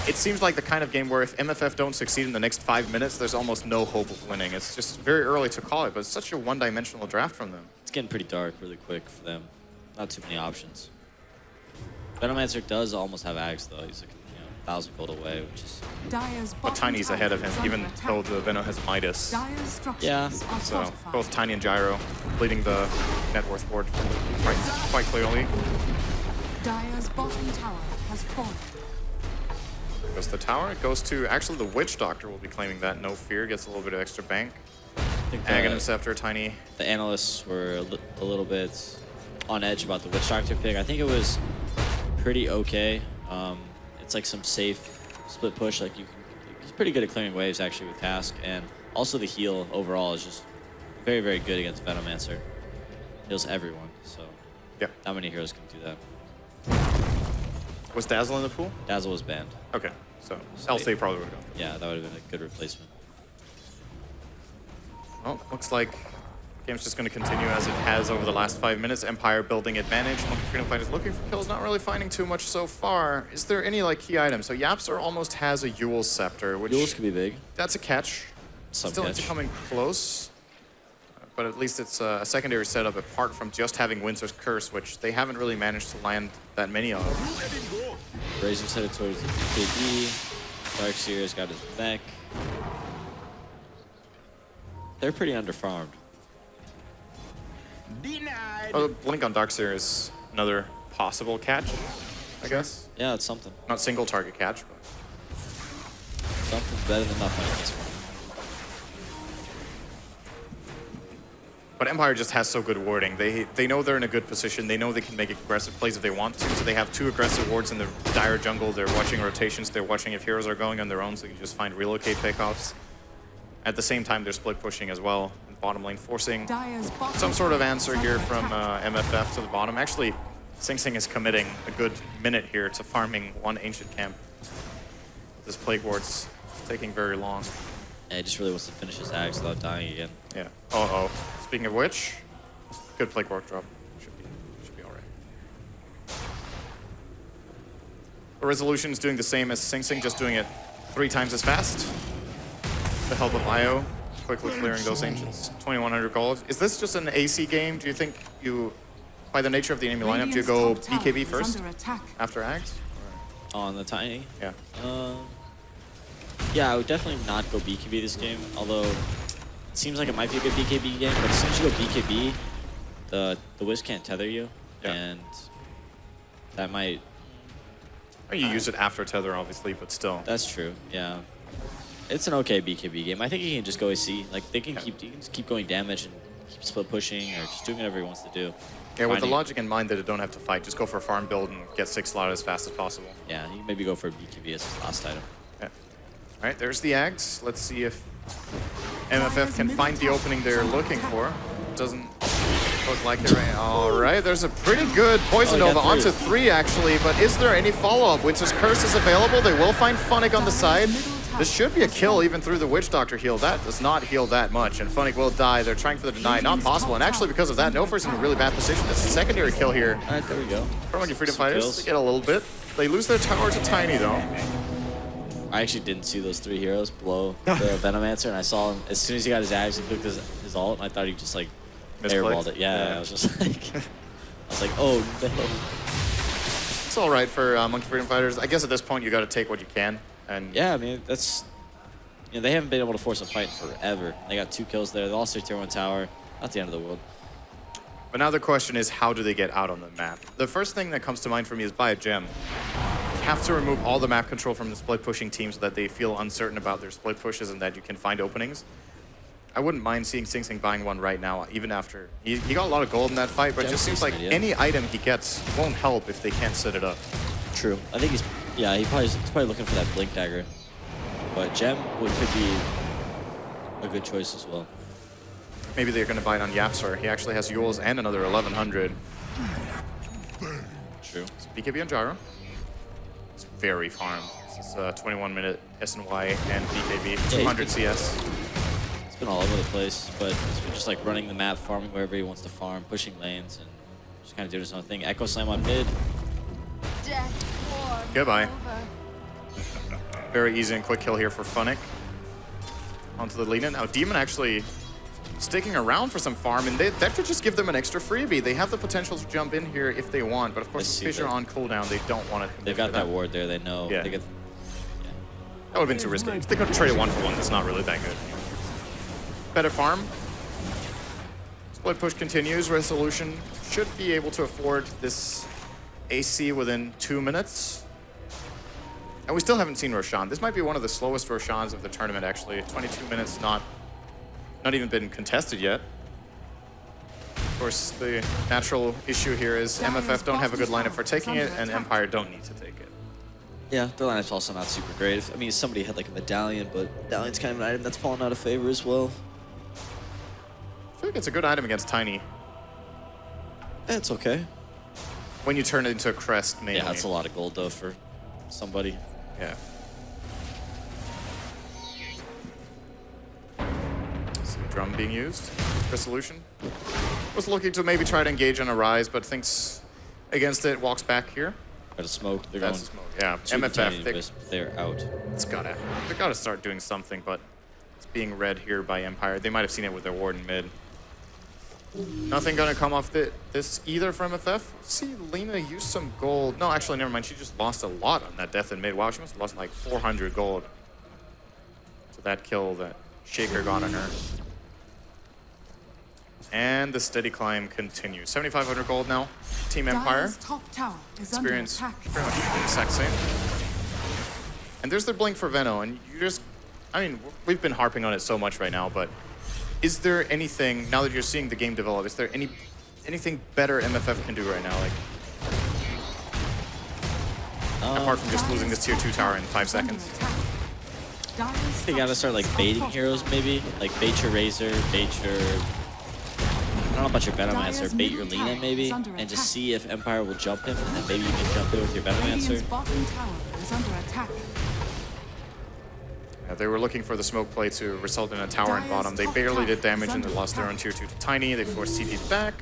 It seems like the kind of game where if MFF don't succeed in the next 5 minutes, there's almost no hope of winning. It's just very early to call it, but it's such a one-dimensional draft from them. It's getting pretty dark really quick for them. Not too many options. Venomancer does almost have Axe, though. He's like, 1,000 gold away, which is... But Tiny's ahead of him, even though the Venom has Midas. Yeah. So both Tiny and Gyro leading the net worth board quite clearly. Dire's bottom tower has fallen. Goes the tower. It goes to actually the Witch Doctor will be claiming that. No Fear gets a little bit of extra bank. Aghanim Scepter, Tiny. The analysts were a little bit on edge about the Witch Doctor pick. I think it was pretty okay. It's like some safe split push. Like he's pretty good at clearing waves actually with Task, and also the heal overall is just very, very good against Venomancer. Heals everyone, so yeah, not many heroes can do that. Was Dazzle in the pool? Dazzle was banned. Okay, so else they probably would have gone. Yeah, that would have been a good replacement. Well, looks like the game's just going to continue as it has over the last 5 minutes. Empire building advantage. Monkey Freedom Fighters looking for kills, not really finding too much so far. Is there any like key items? So Yapsor almost has a Yule's Scepter, which... Yule's could be big. That's a catch. Some Still catch. needs to come in close. but at least it's a secondary setup apart from just having Winter's Curse, which they haven't really managed to land that many of. Razor's headed towards the BKB. Darkseer's got his mech. They're pretty underfarmed. Oh, Blink on Darkseer is another possible catch, I guess. Yeah, it's something. Not single target catch, but Something's better than nothing at this point. But Empire just has so good warding. They know they're in a good position. They know they can make aggressive plays if they want to. So they have 2 aggressive wards in the dire jungle. They're watching rotations. They're watching if heroes are going on their own, so you can just find relocate pickoffs. At the same time, they're split pushing as well. And bottom lane forcing some sort of answer here from MFF to the bottom. Actually, Sing Sing is committing a good minute here to farming 1 ancient camp. This plague ward's taking very long. Yeah, he just really wants to finish his axe without dying again. Yeah. Uh-oh. Speaking of which, good plague ward drop. Should be all right. The Resolution is doing the same as Sing Sing, just doing it 3 times as fast. The help of IO, quickly clearing those ancients. 2100 gold. Is this just an AC game? Do you think you, by the nature of the enemy lineup, do you go BKB first after Axe? On the Tiny? Yeah. Yeah, I would definitely not go BKB this game, although it seems like it might be a good BKB game, but as soon as you go BKB, the Wiz can't tether you, and that might... Or you use it after tether, obviously, but still. That's true, yeah. It's an okay BKB game. I think he can just go AC. Like, they can he can just keep going damage and keep split pushing, or just doing whatever he wants to do. Yeah, with the logic in mind that they don't have to fight, just go for a farm build and get 6 slot as fast as possible. Yeah, you can maybe go for a BKB as his last item. Yeah. All right, there's the Ags. Let's see if MFF can find the opening they're looking for. Doesn't look like it right. All right, there's a pretty good Poison Nova onto 3 actually, but is there any follow-up? Winter's Curse is available. They will find Funnick on the side. This should be a kill even through the Witch Doctor heal. That does not heal that much, and Funnick will die. They're trying for the deny. Not possible, and actually because of that, Nofer's in a really bad position. It's a secondary kill here. All right, there we go. From your Freedom Fighters, they get a little bit. They lose their tower to Tiny, though. I actually didn't see those 3 heroes blow the Venomancer, and I saw him as soon as he got his axe, he clicked his ult, and I thought he just like airballed it. Yeah, I was just like, oh no. It's all right for Monkey Freedom Fighters. I guess at this point you got to take what you can. And yeah, I mean that's, you know, they haven't been able to force a fight forever. They got 2 kills there. They lost their tier 1 tower. Not the end of the world. But now the question is, how do they get out on the map? The first thing that comes to mind for me is buy a gem. You have to remove all the map control from the split pushing team so that they feel uncertain about their split pushes and that you can find openings. I wouldn't mind seeing Sing Sing buying one right now, even after he got a lot of gold in that fight, but it just seems like any item he gets won't help if they can't set it up. True. I think he's probably looking for that Blink Dagger. But Gem could be a good choice as well. Maybe they're going to buy it on Yapsar. He actually has Yules and another 1100. True. So BKB on Gyro. It's very farmed. This is 21-minute SNY and BKB, 200 CS. It's been all over the place, but it's been just like running the map, farming wherever he wants to farm, pushing lanes, and just kind of doing his own thing. Echo Slam on mid. Goodbye. Very easy and quick kill here for Funnick. Onto the lead in. Now Demon actually sticking around for some farm, and that could just give them an extra freebie. They have the potential to jump in here if they want, but of course with Fissure on cooldown, they don't want to. They've got that ward there, they know. Yeah. They get, that would have been too risky. If they could have traded 1-for-1, that's not really that good. Better farm. Split push continues. Resolution should be able to afford this AC within 2 minutes. And we still haven't seen Roshan. This might be one of the slowest Roshans of the tournament, actually. 22 minutes, not even been contested yet. Of course, the natural issue here is MFF don't have a good lineup for taking it, and Empire don't need to take it. yeah, their lineup's also not super great. I mean, somebody had like a medallion, but medallion's kind of an item that's fallen out of favor as well. I feel like it's a good item against Tiny. It's okay. When you turn it into a crest, mainly. Yeah, that's a lot of gold though for somebody. Yeah. See the drum being used. Resolution. Was looking to maybe try to engage on a rise, but thinks against it, walks back here. Got a smoke. They're That's going. smoke. Yeah, MFF. They're out. They gotta start doing something, but it's being read here by Empire. They might have seen it with their ward in mid. Nothing gonna come off this either from MFF. See Lena use some gold. No, actually, never mind. She just lost a lot on that death in mid. Wow, she must have lost like 400 gold. So that kill that Shaker got on her. And the steady climb continues. 7,500 gold now. Team Empire. Dire's top tower is Experience under attack. pretty much the exact same. And there's their blink for Veno, and you just, I mean, we've been harping on it so much right now, but is there anything, now that you're seeing the game develop, is there anything better MFF can do right now? Like, apart from just losing this tier 2 tower in 5 seconds. They gotta start like baiting heroes maybe, like bait your Razor, bait your, I don't know about your Venomancer, bait your Lina maybe, and just see if Empire will jump him, and then maybe you can jump it with your Venomancer. Bottom tower is under attack. Yeah, they were looking for the smoke play to result in a tower in bottom. They barely did damage and they lost their own tier 2 to Tiny. They forced CD back.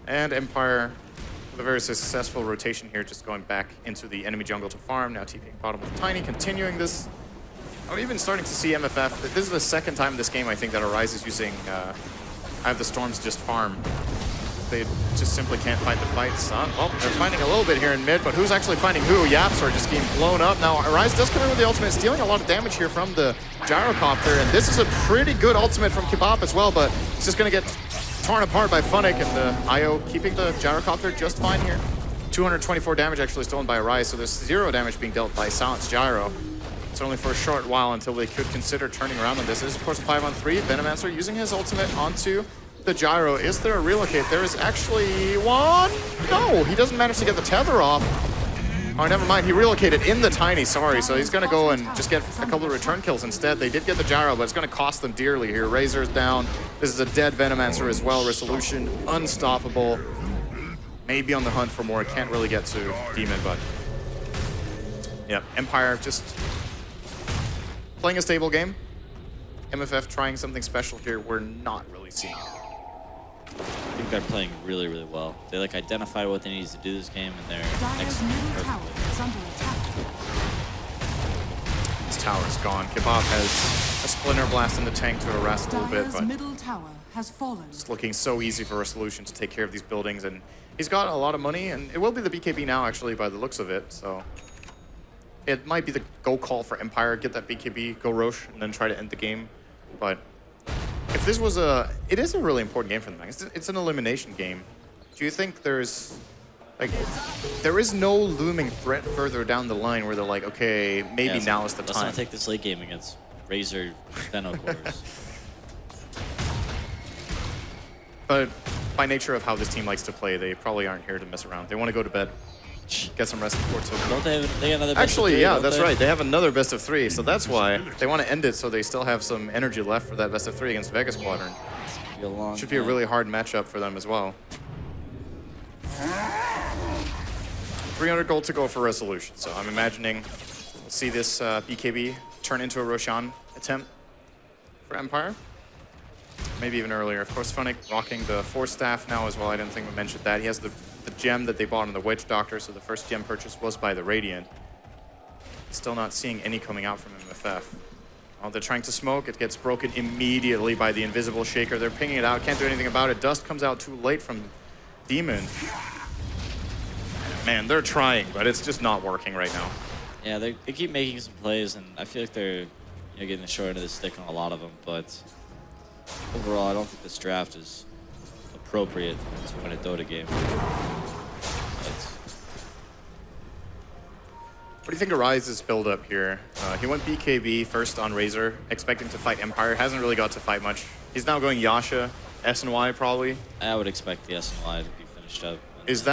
And Empire, with a very successful rotation here, just going back into the enemy jungle to farm. Now TPing bottom with Tiny, continuing this. I'm even starting to see MFF. This is the second time in this game, I think, that Arise is using Have the Storms just farm. They just simply can't fight the fights. Well, they're fighting a little bit here in mid, but who's actually fighting who? Yaps are just getting blown up. Now, Arise does come in with the ultimate, stealing a lot of damage here from the Gyrocopter, and this is a pretty good ultimate from Kebab as well, but it's just going to get torn apart by Funnick, and the IO keeping the Gyrocopter just fine here. 224 damage actually stolen by Arise, so there's 0 damage being dealt by Silence Gyro. It's only for a short while until they could consider turning around on this. This is, of course, a 5-on-3. Venomancer using his ultimate onto the Gyro. Is there a relocate? There is actually one. No, he doesn't manage to get the tether off. Oh, never mind. He relocated in the Tiny, sorry. So he's going to go and just get a couple of return kills instead. They did get the Gyro, but it's going to cost them dearly here. Razor's down. This is a dead Venomancer as well. Resolution unstoppable. Maybe on the hunt for more. Can't really get to Demon, but yeah, Empire just playing a stable game. MFF trying something special here. We're not really seeing it. I think they're playing really, really well. They like identify what they need to do this game, and they're Dire's middle tower is under attack. This tower's gone. Kebab has a Splinter Blast in the tank to arrest a little bit, Dire's but middle tower has fallen. it's looking so easy for Resolution to take care of these buildings, and he's got a lot of money, and it will be the BKB now, actually, by the looks of it, so it might be the go call for Empire, get that BKB, go Roche, and then try to end the game, but if this was it is a really important game for them. It's an elimination game. Do you think there is no looming threat further down the line where they're like, okay, maybe now is the time? Let's not take this late game against Razor Veno cores. But by nature of how this team likes to play, they probably aren't here to mess around. They want to go to bed, get some rest before two. Don't they have another best Actually, of 3, yeah, that's right. They have another best of 3, so that's why they want to end it so they still have some energy left for that best of 3 against Vega Squadron. Should be a really hard matchup for them as well. 300 gold to go for Resolution, so I'm imagining we'll see this BKB turn into a Roshan attempt for Empire. Maybe even earlier. Of course, Funnick rocking the Force Staff now as well. I didn't think we mentioned that. He has the gem that they bought on the Witch Doctor, so the first gem purchase was by the Radiant. Still not seeing any coming out from MFF. Oh, they're trying to smoke. It gets broken immediately by the Invisible Shaker. They're pinging it out. Can't do anything about it. Dust comes out too late from Demon. Man, they're trying, but it's just not working right now. Yeah, they keep making some plays, and I feel like they're getting the short end of the stick on a lot of them, but overall, I don't think this draft is appropriate to win a Dota game. What do you think of Rise's build up here? He went BKB first on Razor, expecting to fight Empire. Hasn't really got to fight much. He's now going Yasha, SNY probably. I would expect the SNY to be finished up. Does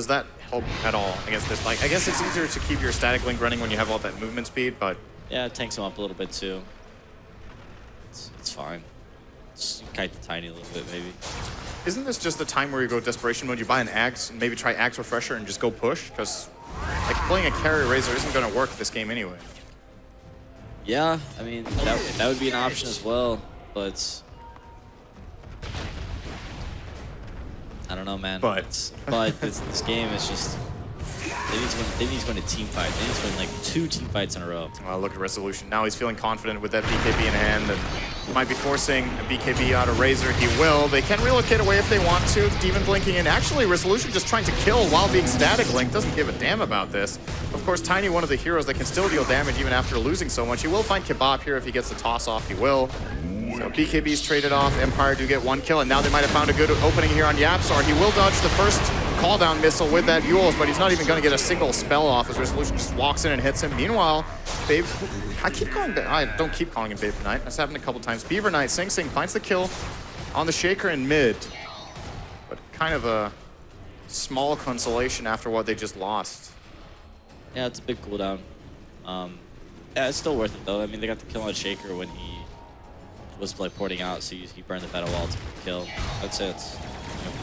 that help at all against this? Like, I guess it's easier to keep your static link running when you have all that movement speed, but yeah, it tanks him up a little bit too. It's fine. Just kite the Tiny a little bit, maybe. Isn't this just the time where you go Desperation Mode, you buy an Axe, and maybe try Axe Refresher and just go push? Because like playing a carry Razor isn't going to work this game anyway. Yeah, I mean, that would be an option as well, but I don't know, man. But this game is just, they need to win a team fight. They need to win like 2 team fights in a row. Well, look at Resolution. Now he's feeling confident with that BKB in hand, and Might be forcing a BKB out of Razor. He will. They can relocate away if they want to. Demon blinking in. Actually, Resolution just trying to kill while being static linked. Doesn't give a damn about this. Of course, Tiny, one of the heroes that can still deal damage even after losing so much. He will find Kebab here if he gets the toss off. He will. So BKB's traded off. Empire do get 1 kill, and now they might have found a good opening here on Yapsar. He will dodge the first call down missile with that Yules, but he's not even going to get a single spell off as Resolution just walks in and hits him. Meanwhile, Babe, I don't keep calling him Babe Knight. That's happened a couple times. Beaver Knight, Sing Sing finds the kill on the Shaker in mid, but kind of a small consolation after what they just lost. Yeah, it's a big cooldown. Yeah, it's still worth it though. I mean, they got the kill on Shaker when he was porting out, so he burned the battle wall to kill. I'd say it's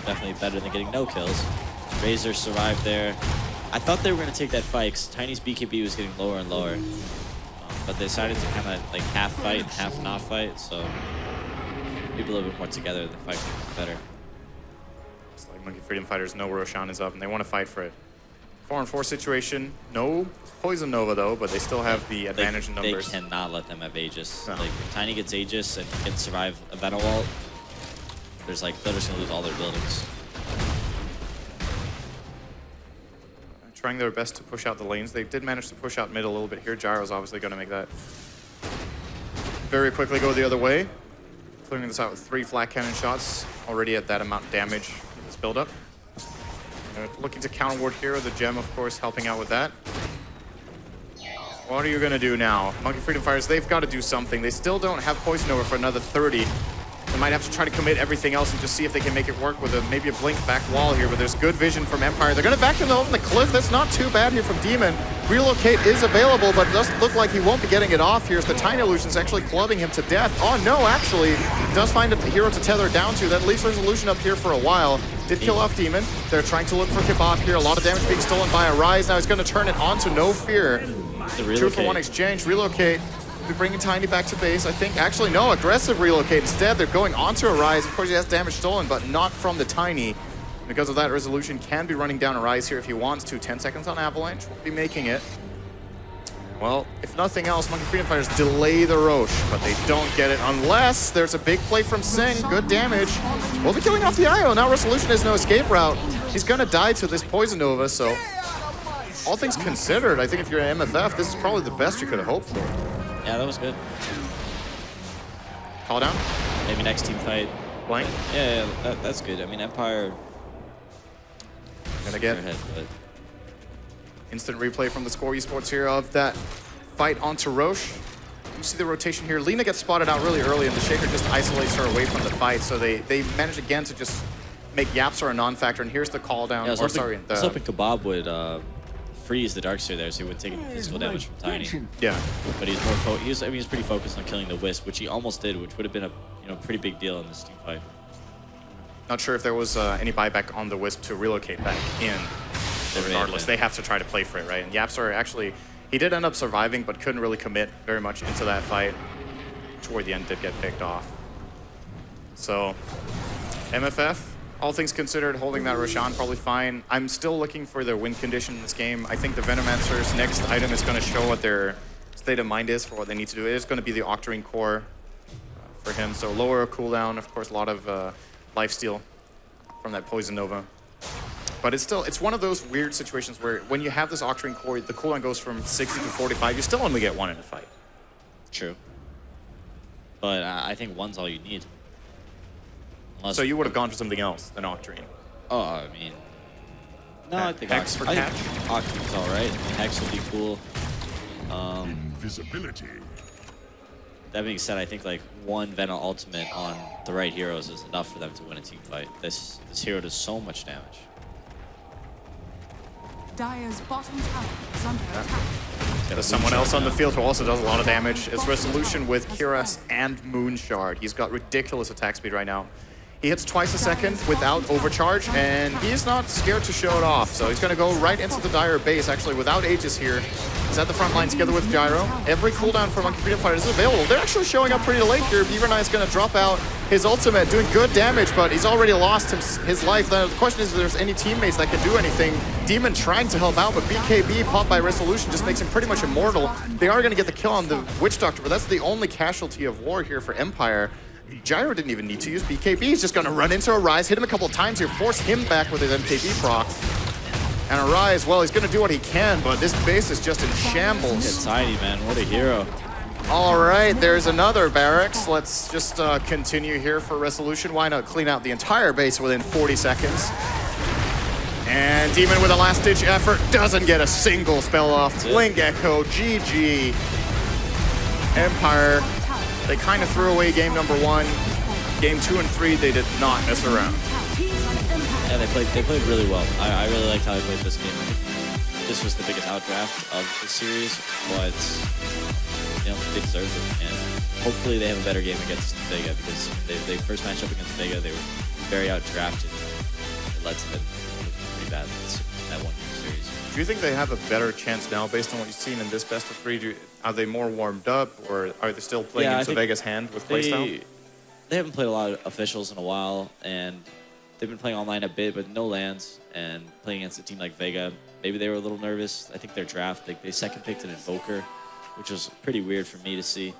definitely better than getting no kills. Razor survived there. I thought they were going to take that fight because Tiny's BKB was getting lower and lower. But they decided to kind of like half fight and half not fight, so maybe a little bit more together, the fight becomes better. It's like Monkey Freedom Fighters know Roshan is up and they want to fight for it. 4-on-4 situation. No Poison Nova though, but they still have the advantage in numbers. They cannot let them have Aegis. No. Like if Tiny gets Aegis and can survive a battle wall, there's like they're just gonna lose all their buildings. Trying their best to push out the lanes. They did manage to push out mid a little bit here. Gyro's obviously going to make that very quickly go the other way. Clearing this out with 3 flat cannon shots. Already at that amount of damage in this build-up. Looking to counter ward here. The gem, of course, helping out with that. What are you going to do now? Monkey Freedom Fighters, they've got to do something. They still don't have Poison Over for another 30. They might have to try to commit everything else and just see if they can make it work with maybe a blink back wall here, but there's good vision from Empire. They're going to vacuum them up in the cliff. That's not too bad here from Demon. Relocate is available, but it doesn't look like he won't be getting it off here as the Tiny Illusion's actually clubbing him to death. Oh no, actually, does find a hero to tether down to. That leaves Resolution up here for a while. Did kill off Demon. They're trying to look for Kebab here. A lot of damage being stolen by Arise. Now he's going to turn it on to No Fear. 2-for-1 exchange. Relocate. Be bringing Tiny back to base. I think, actually, no, aggressive relocate. Instead, they're going onto Arise. Of course, he has damage stolen, but not from the Tiny. Because of that, Resolution can be running down Arise here if he wants to. 10 seconds on Avalanche. Will be making it. Well, if nothing else, Monkey Freedom Fighters delay the Roche, but they don't get it unless there's a big play from Sing. Good damage. Will be killing off the IO. Now Resolution has no escape route. He's going to die to this Poison Nova, so all things considered, I think if you're an MFF, this is probably the best you could have hoped for. Yeah, that was good. Call down? Maybe next team fight. Blank? Yeah, that's good. I mean, Empire... Gonna get ahead, but... instant replay from thesco eSports here of that fight onto Roche. You see the rotation here. Lina gets spotted out really early, and the Shaker just isolates her away from the fight, so they manage again to just make Yapsar a non-factor, and here's the call down. Yeah, I was hoping Kebab would freeze the Darkseer there so he wouldn't take any physical damage from Tiny. Yeah. But he's more he's pretty focused on killing the Wisp, which he almost did, which would have been a pretty big deal in this team fight. Not sure if there was any buyback on the Wisp to relocate back in. Regardless, they have to try to play for it, right? And Yapsar actually, he did end up surviving, but couldn't really commit very much into that fight. Toward the end, did get picked off. So, MFF, all things considered, holding that Roshan probably fine. I'm still looking for their win condition in this game. I think the Venomancer's next item is going to show what their state of mind is for what they need to do. It is going to be the Octarine Core for him. So lower cooldown, of course, a lot of lifesteal from that Poison Nova. But it's one of those weird situations where when you have this Octarine Core, the cooldown goes from 60 to 45. You still only get 1 in a fight. True. But I think 1's all you need. So you would have gone for something else than Octarine? Oh, I mean... No, I think Hex for catch? Octarine's alright. I mean, Hex would be cool. Invisibility. That being said, I think like 1 Venom ultimate on the right heroes is enough for them to win a team fight. This hero does so much damage. Dire's bottom tower is under attack. There's someone else on the field who also does a lot of damage. It's Resolution with Kiras and Moonshard. He's got ridiculous attack speed right now. He hits twice a second without overcharge, and he's not scared to show it off. So he's going to go right into the Dire base, actually, without Aegis here. He's at the front line together with Gyro. Every cooldown for Monkey Freedom Fighters is available. They're actually showing up pretty late here. Beaver Knight's going to drop out his ultimate, doing good damage, but he's already lost his life. The question is if there's any teammates that can do anything. Demon trying to help out, but BKB popped by Resolution just makes him pretty much immortal. They are going to get the kill on the Witch Doctor, but that's the only casualty of war here for Empire. Gyro didn't even need to use BKB. He's just going to run into Arise, hit him a couple of times here, force him back with his MKB proc. And Arise, well, he's going to do what he can, but this base is just in shambles. Yeah, Tiny, man, what a hero. All right, there's another barracks. Let's just continue here for Resolution. Why not clean out the entire base within 40 seconds? And Demon with a last-ditch effort doesn't get a single spell off. Blink Echo, GG. Empire, they kind of threw away game number 1. Game 2 and 3, they did not mess around. Yeah, they played really well. I really liked how they played this game. This was the biggest outdraft of the series, but you know, they deserved it. And hopefully they have a better game against Vega, because they first match up against Vega, they were very outdrafted. It led to them pretty bad that one-game series. Do you think they have a better chance now based on what you've seen in this best of 3? Are they more warmed up, or are they still playing into Vega's hand with playstyle? They haven't played a lot of officials in a while, and they've been playing online a bit, but no lands, and playing against a team like Vega. Maybe they were a little nervous. I think their draft, they second picked an Invoker, which was pretty weird for me to see.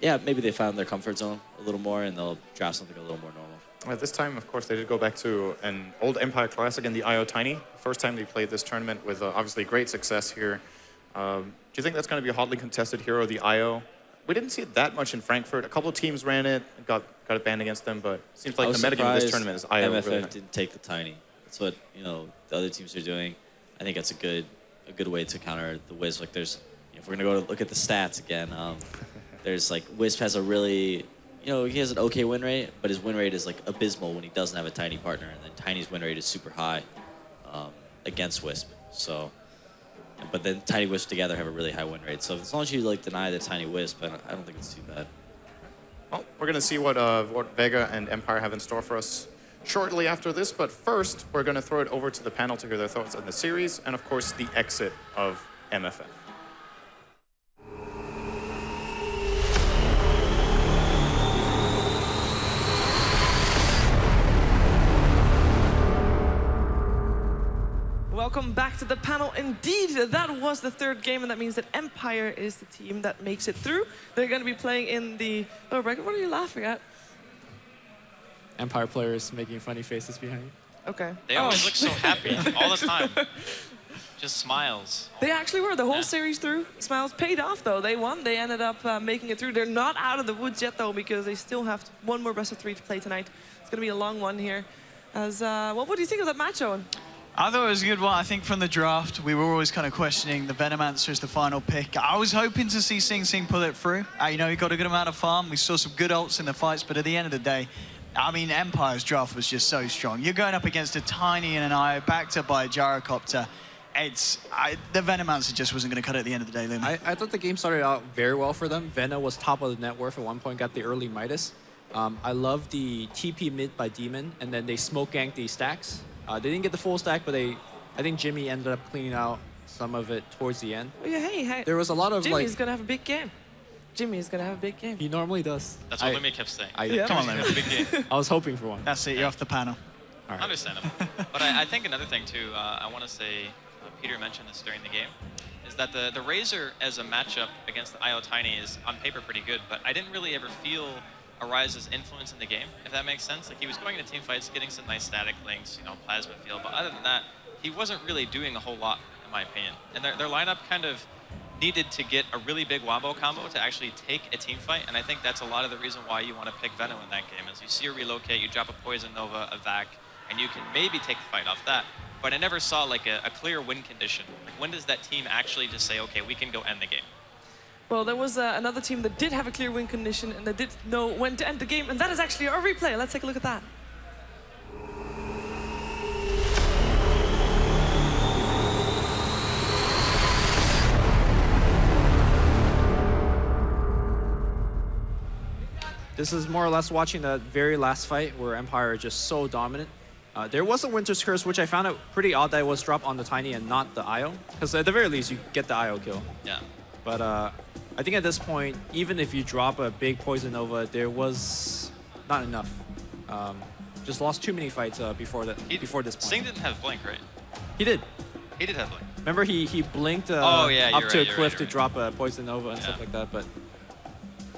Yeah, maybe they found their comfort zone a little more, and they'll draft something a little more normal. At this time, of course, they did go back to an old Empire Classic in the IO Tiny. First time they played this tournament with obviously great success here. Do you think that's going to be a hotly contested hero, the IO? We didn't see it that much in Frankfurt. A couple of teams ran it, got it banned against them, but it seems like the metagame of this tournament is IO. MFF really didn't take the Tiny. That's what, you know, the other teams are doing. I think that's a good way to counter the Wisp. Like, there's, you know, if we're gonna go to look at the stats again, there's like Wisp has a really, you know, he has an okay win rate, but his win rate is like abysmal when he doesn't have a Tiny partner, and then Tiny's win rate is super high against Wisp. So, but then Tiny Wisp together have a really high win rate. So as long as you like deny the Tiny Wisp, I don't think it's too bad. Well, we're gonna see what Vega and Empire have in store for us shortly after this, but first we're gonna throw it over to the panel to hear their thoughts on the series and of course the exit of MFF. Welcome back to the panel. Indeed, that was the third game, and that means that Empire is the team that makes it through. They're going to be playing in the lower bracket. What are you laughing at? Empire players making funny faces behind you. Okay. They always look so happy all the time. Just smiles. They actually were the whole series through. Smiles paid off, though. They won. They ended up making it through. They're not out of the woods yet, though, because they still have one more best of 3 to play tonight. It's going to be a long one here. As what do you think of that match, Owen? I thought it was a good one. I think from the draft, we were always kind of questioning the Venomancer as the final pick. I was hoping to see Sing Sing pull it through. You know, he got a good amount of farm. We saw some good ults in the fights, but at the end of the day, I mean, Empire's draft was just so strong. You're going up against a Tiny and an IO, backed up by a Gyrocopter. The Venomancer just wasn't going to cut it at the end of the day, Lumi. I thought the game started out very well for them. Vena was top of the net worth at one point, got the early Midas. I love the TP mid by Demon, and then they smoke ganked the stacks. They didn't get the full stack, but I think Jimmy ended up cleaning out some of it towards the end. Oh, yeah, hey. There was a lot of Jimmy's going to have a big game. Jimmy's going to have a big game. He normally does. That's what Lumi kept saying. Come on, Lumi. Big game. I was hoping for one. That's it, you're off the panel. All right. Understandable. But I think another thing, too, I want to say, Peter mentioned this during the game, is that the Razor as a matchup against the IO Tiny is on paper pretty good, but I didn't really ever feel Arise's influence in the game, if that makes sense. Like, he was going into team fights, getting some nice static links, you know, plasma field, but other than that, he wasn't really doing a whole lot, in my opinion. And their lineup kind of needed to get a really big wombo combo to actually take a team fight, and I think that's a lot of the reason why you want to pick Venom in that game, is you see a relocate, you drop a Poison Nova, a Vac, and you can maybe take the fight off that. But I never saw like a clear win condition. Like, when does that team actually just say, okay, we can go end the game? Well, there was another team that did have a clear win condition and that did know when to end the game, and that is actually our replay. Let's take a look at that. This is more or less watching the very last fight where Empire is just so dominant. There was a Winter's Curse, which I found it pretty odd that it was dropped on the Tiny and not the IO. Because at the very least, you get the IO kill. Yeah. But I think at this point, even if you drop a big Poison Nova, there was not enough. Just lost too many fights before this point. Sing didn't have Blink, right? He did. He did have Blink. Remember, he blinked Oh, yeah, up you're to right, a you're cliff right, to you're drop a Poison Nova and stuff like that. But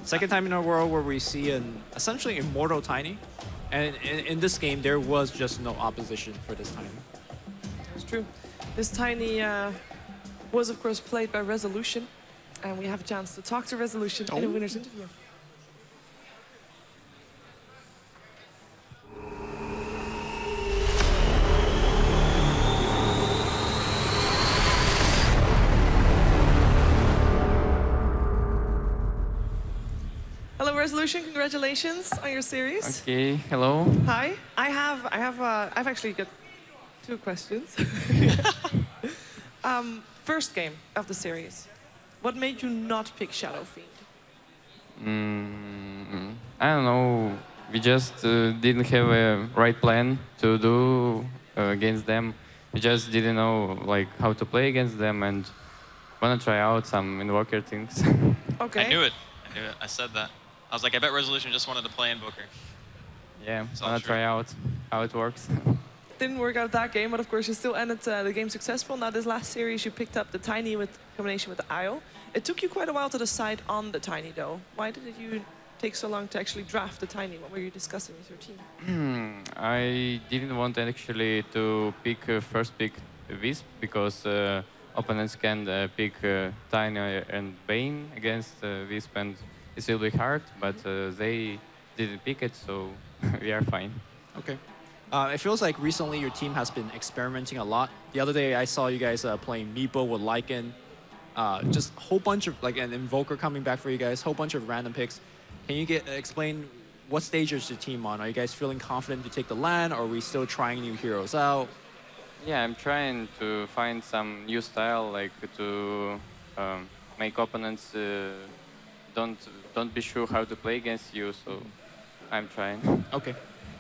second time in a row where we see an essentially immortal Tiny. And in this game, there was just no opposition for this Tiny. That's true. This Tiny was, of course, played by Resolution. And we have a chance to talk to Resolution in a winner's interview. Hello, Resolution. Congratulations on your series. Okay, hello. Hi. I've actually got 2 questions. First game of the series. What made you not pick Shadow Fiend? I don't know. We just didn't have a right plan to do against them. We just didn't know like how to play against them and wanna try out some Invoker things. Okay. I knew it. I said that. I was like, I bet Resolution just wanted to play Invoker. Yeah, It's all wanna true. try out how it works. Didn't work out that game, but of course you still ended the game successful. Now this last series you picked up the Tiny with combination with the IO. It took you quite a while to decide on the Tiny though. Why did you take so long to actually draft the Tiny? What were you discussing with your team? I didn't want actually to pick first pick Wisp because opponents can pick Tiny and Bane against Wisp and it will be hard, but they didn't pick it, so we are fine. Okay. It feels like recently your team has been experimenting a lot. The other day I saw you guys playing Meepo with Lycan. Just a whole bunch of, like an Invoker coming back for you guys, whole bunch of random picks. Can you explain what stage is the team on? Are you guys feeling confident to take the LAN, or are we still trying new heroes out? Yeah, I'm trying to find some new style, like to make opponents don't be sure how to play against you, so I'm trying. Okay.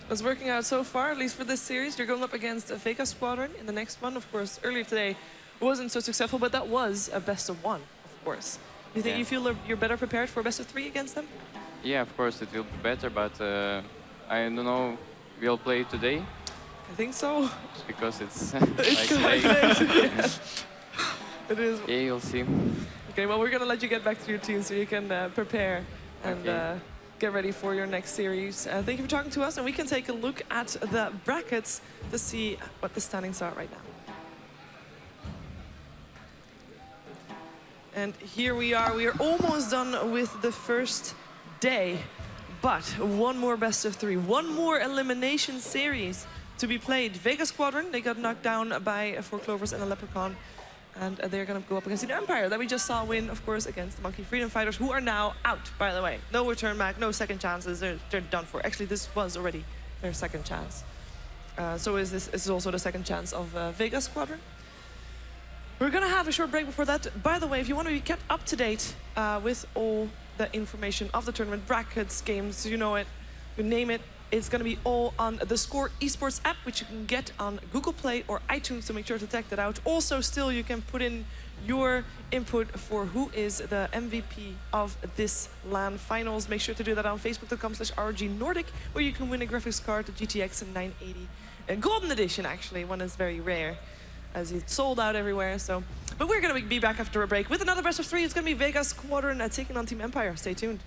It's working out so far, at least for this series. You're going up against a Vega Squadron in the next one. Of course, earlier today wasn't so successful, but that was a best of 1, of course. You think you feel you're better prepared for a best of 3 against them? Yeah, of course it will be better, but I don't know, we'll play today I think so. because it's It's like quite late. late. It is. Yeah, you'll see. Okay, well, we're going to let you get back to your team so you can prepare and get ready for your next series. Thank you for talking to us, and we can take a look at the brackets to see what the standings are right now. And here we are almost done with the first day, but one more best of 3, one more elimination series to be played. Vega Squadron, they got knocked down by 4 Clovers and a Leprechaun. And they're going to go up against the Empire that we just saw win, of course, against the Monkey Freedom Fighters, who are now out, by the way. No return back, no second chances. They're done for. Actually, this was already their second chance. So this is also the second chance of Vega Squadron. We're going to have a short break before that. By the way, if you want to be kept up to date with all the information of the tournament, brackets, games, you know it, you name it, it's going to be all on the theScore eSports app, which you can get on Google Play or iTunes, so make sure to check that out. Also, still, you can put in your input for who is the MVP of this LAN finals. Make sure to do that on facebook.com/ROGNordic, where you can win a graphics card, the GTX 980. A golden edition, actually. One is very rare, as it's sold out everywhere. So, but we're going to be back after a break with another best of 3. It's going to be Vega Squadron taking on Team Empire. Stay tuned.